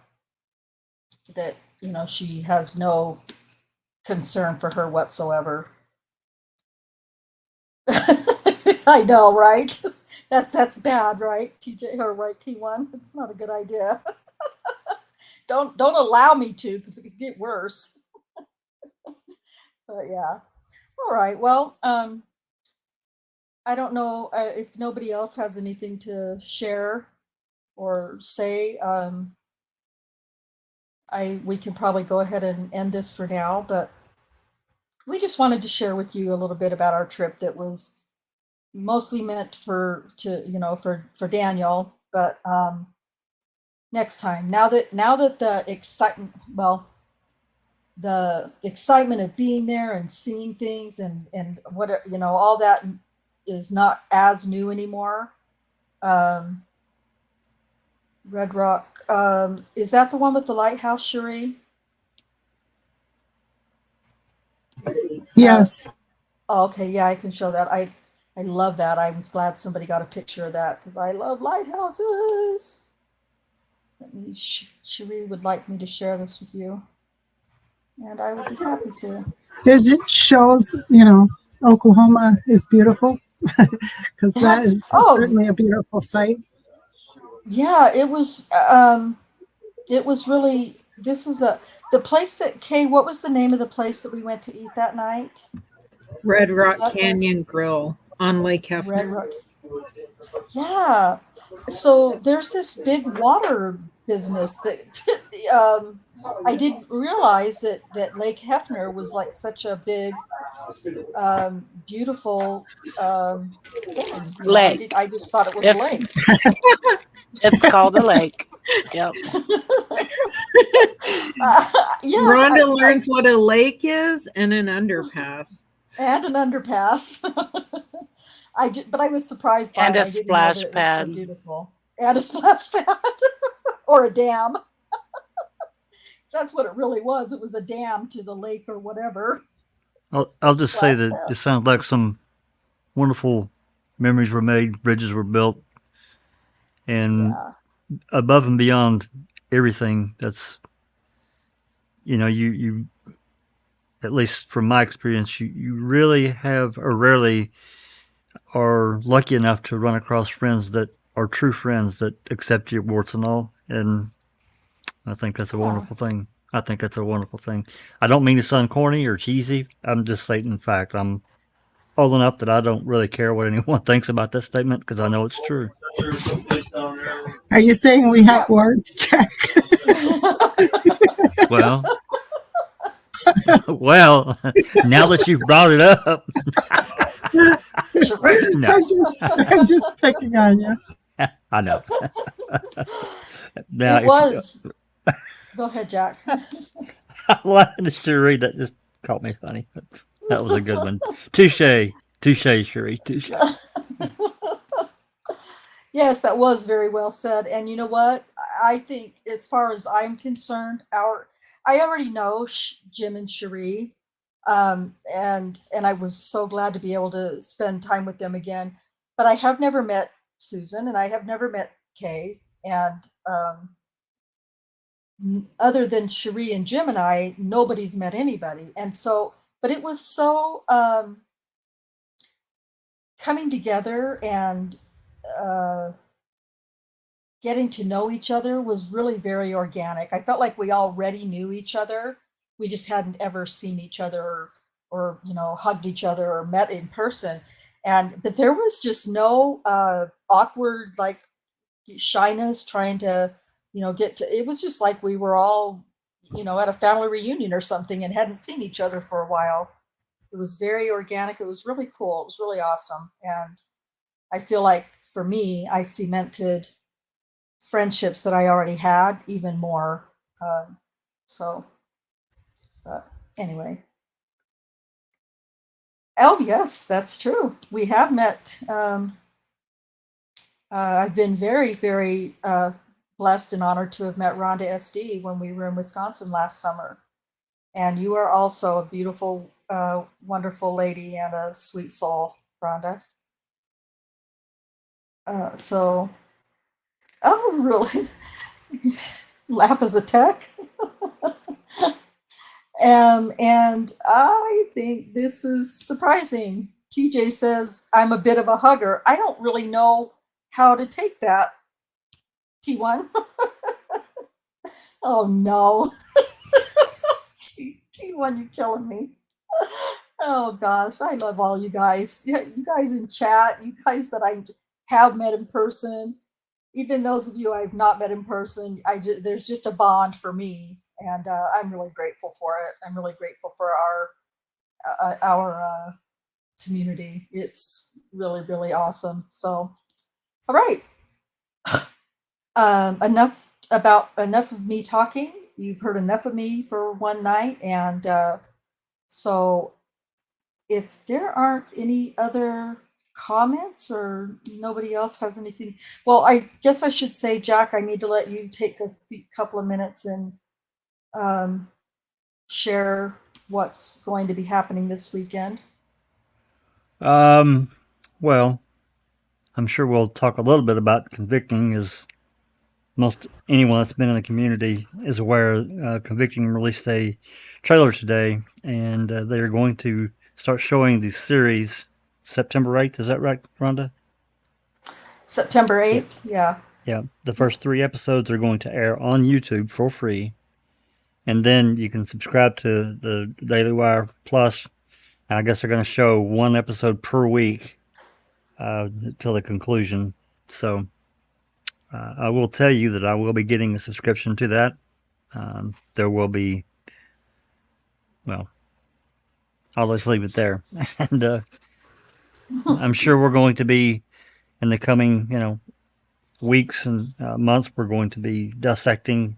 she has no concern for her whatsoever. I know, right? That's bad, right, TJ, or right, T1? It's not a good idea. Don't allow me to, because it could get worse. But yeah. All right. Well, I don't know if nobody else has anything to share or say. We can probably go ahead and end this for now, but we just wanted to share with you a little bit about our trip that was mostly meant for Daniel, but next time, now that the excitement of being there and seeing things and what all that is not as new anymore. Red Rock, is that the one with the lighthouse, Cherie? Yes. Okay, yeah, I can show that. I love that. I was glad somebody got a picture of that because I love lighthouses. Cherie would like me to share this with you, and I would be happy to. It shows, Oklahoma is beautiful because that is certainly a beautiful sight. Yeah, it was really. This is the place that Kay. What was the name of the place that we went to eat that night? Red Rock Canyon Grill on Lake Hefner. Red Rock. Yeah. So there's this big water business that I didn't realize that Lake Hefner was like such a big, beautiful thing. Lake. I just thought it was a lake. It's called a lake. Yep. Yeah, Rhonda learns what a lake is and an underpass. And an underpass. But I was surprised by and it. a I didn't know that splash it was so pad. beautiful. And a splash pad. Or a dam. That's what it really was. It was a dam to the lake or whatever. I'll just say that it sounds like some wonderful memories were made, bridges were built, and above and beyond everything that's, you at least from my experience, you really have or rarely are lucky enough to run across friends that are true friends that accept your warts and all. And I think that's a wonderful thing. I think that's a wonderful thing. I don't mean to sound corny or cheesy. I'm just saying, in fact, I'm old enough that I don't really care what anyone thinks about this statement because I know it's true. Are you saying we have words, Jack? Well, now that you've brought it up. No. I'm just picking on you. I know. Now, it was. Go ahead, Jack. I wanted to read that. Just caught me funny. That was a good one. Touche, Cherie. Touche. Yes, that was very well said. And you know what? I think, as far as I'm concerned, I already know Jim and Cherie, and I was so glad to be able to spend time with them again. But I have never met Susan, and I have never met Kay, and other than Cherie and Jim and I, nobody's met anybody. And so, but it was so coming together and getting to know each other was really very organic. I felt like we already knew each other, we just hadn't ever seen each other or hugged each other or met in person. But there was just no awkward like shyness trying to get to. It was just like we were all at a family reunion or something and hadn't seen each other for a while. It was very organic. It was really cool. It was really awesome. And I feel like for me, I cemented friendships that I already had even more. So, but anyway. Oh, yes, that's true. We have met. I've been very, very blessed and honored to have met Rhonda SD when we were in Wisconsin last summer. And you are also a beautiful, wonderful lady and a sweet soul, Rhonda. So, oh, really? Laugh as a tech? And I think this is surprising. TJ says, I'm a bit of a hugger. I don't really know how to take that. T1? Oh, no. T1, you're killing me. Oh, gosh. I love all you guys. Yeah, you guys in chat, you guys that I have met in person. Even those of you I've not met in person, there's just a bond for me, and I'm really grateful for it. I'm really grateful for our community. It's really, really awesome. So, all right, enough of me talking. You've heard enough of me for one night, and so if there aren't any other comments or nobody else has anything, well, I guess I should say, Jack, I need to let you take a couple of minutes and share what's going to be happening this weekend. Well, I'm sure we'll talk a little bit about convicting, as most anyone that's been in the community is aware. Convicting released a trailer today, and they're going to start showing the series September 8th. Is that right, Rhonda? September 8th, yeah. Yeah, the first 3 episodes are going to air on YouTube for free, and then you can subscribe to the Daily Wire Plus. And I guess they're going to show 1 episode per week till the conclusion. So I will tell you that I will be getting a subscription to that. There will be, well, I'll just leave it there. And I'm sure we're going to be, in the coming, weeks and months, we're going to be dissecting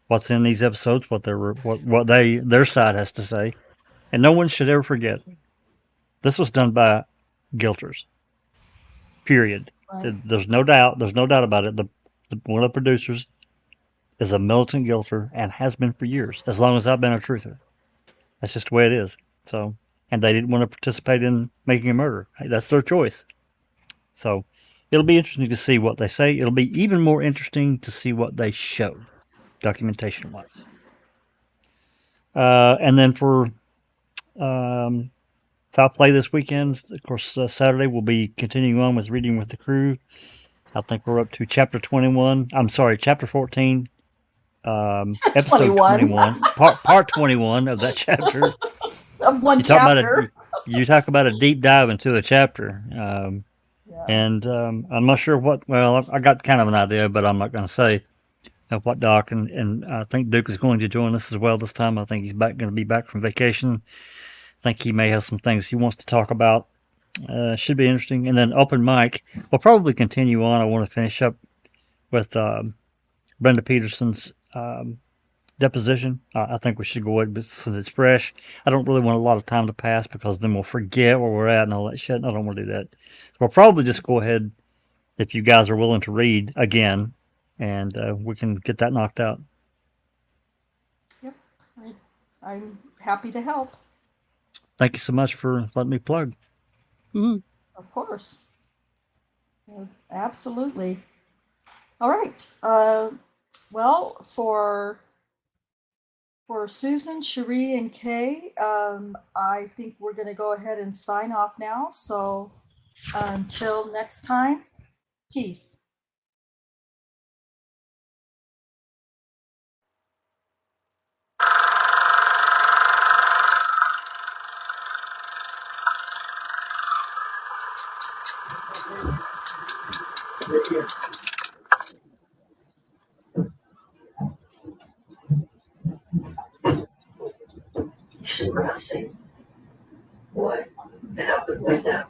what's in these episodes, what their side has to say. And no one should ever forget, this was done by guilters. Period. Right. There's no doubt about it. One of the producers is a militant guilter and has been for years, as long as I've been a truther. That's just the way it is. So, and they didn't want to participate in making a murder. That's their choice. So, it'll be interesting to see what they say. It'll be even more interesting to see what they show, documentation-wise. And then for Foul Play this weekend, of course, Saturday we'll be continuing on with Reading with the Crew. I think we're up to chapter 21. I'm sorry, chapter 14. Episode 21. Part 21 of that chapter. Of one chapter. You talk about a deep dive into a chapter. And I'm not sure what, well, I got kind of an idea, but I'm not going to say what Doc, and I think Duke is going to join us as well this time. I think he's going to be back from vacation. I think he may have some things he wants to talk about. Should be interesting. And then open mic. We'll probably continue on. I want to finish up with Brenda Peterson's deposition. I think we should go ahead since it's fresh. I don't really want a lot of time to pass because then we'll forget where we're at and all that shit. I don't want to do that. So we'll probably just go ahead, if you guys are willing to read again, and we can get that knocked out. Yep. I'm happy to help. Thank you so much for letting me plug. Mm-hmm. Of course. Absolutely. All right. Well, for Susan, Cherie, and Kay, I think we're going to go ahead and sign off now. So until next time, peace. discussing wood and out the window.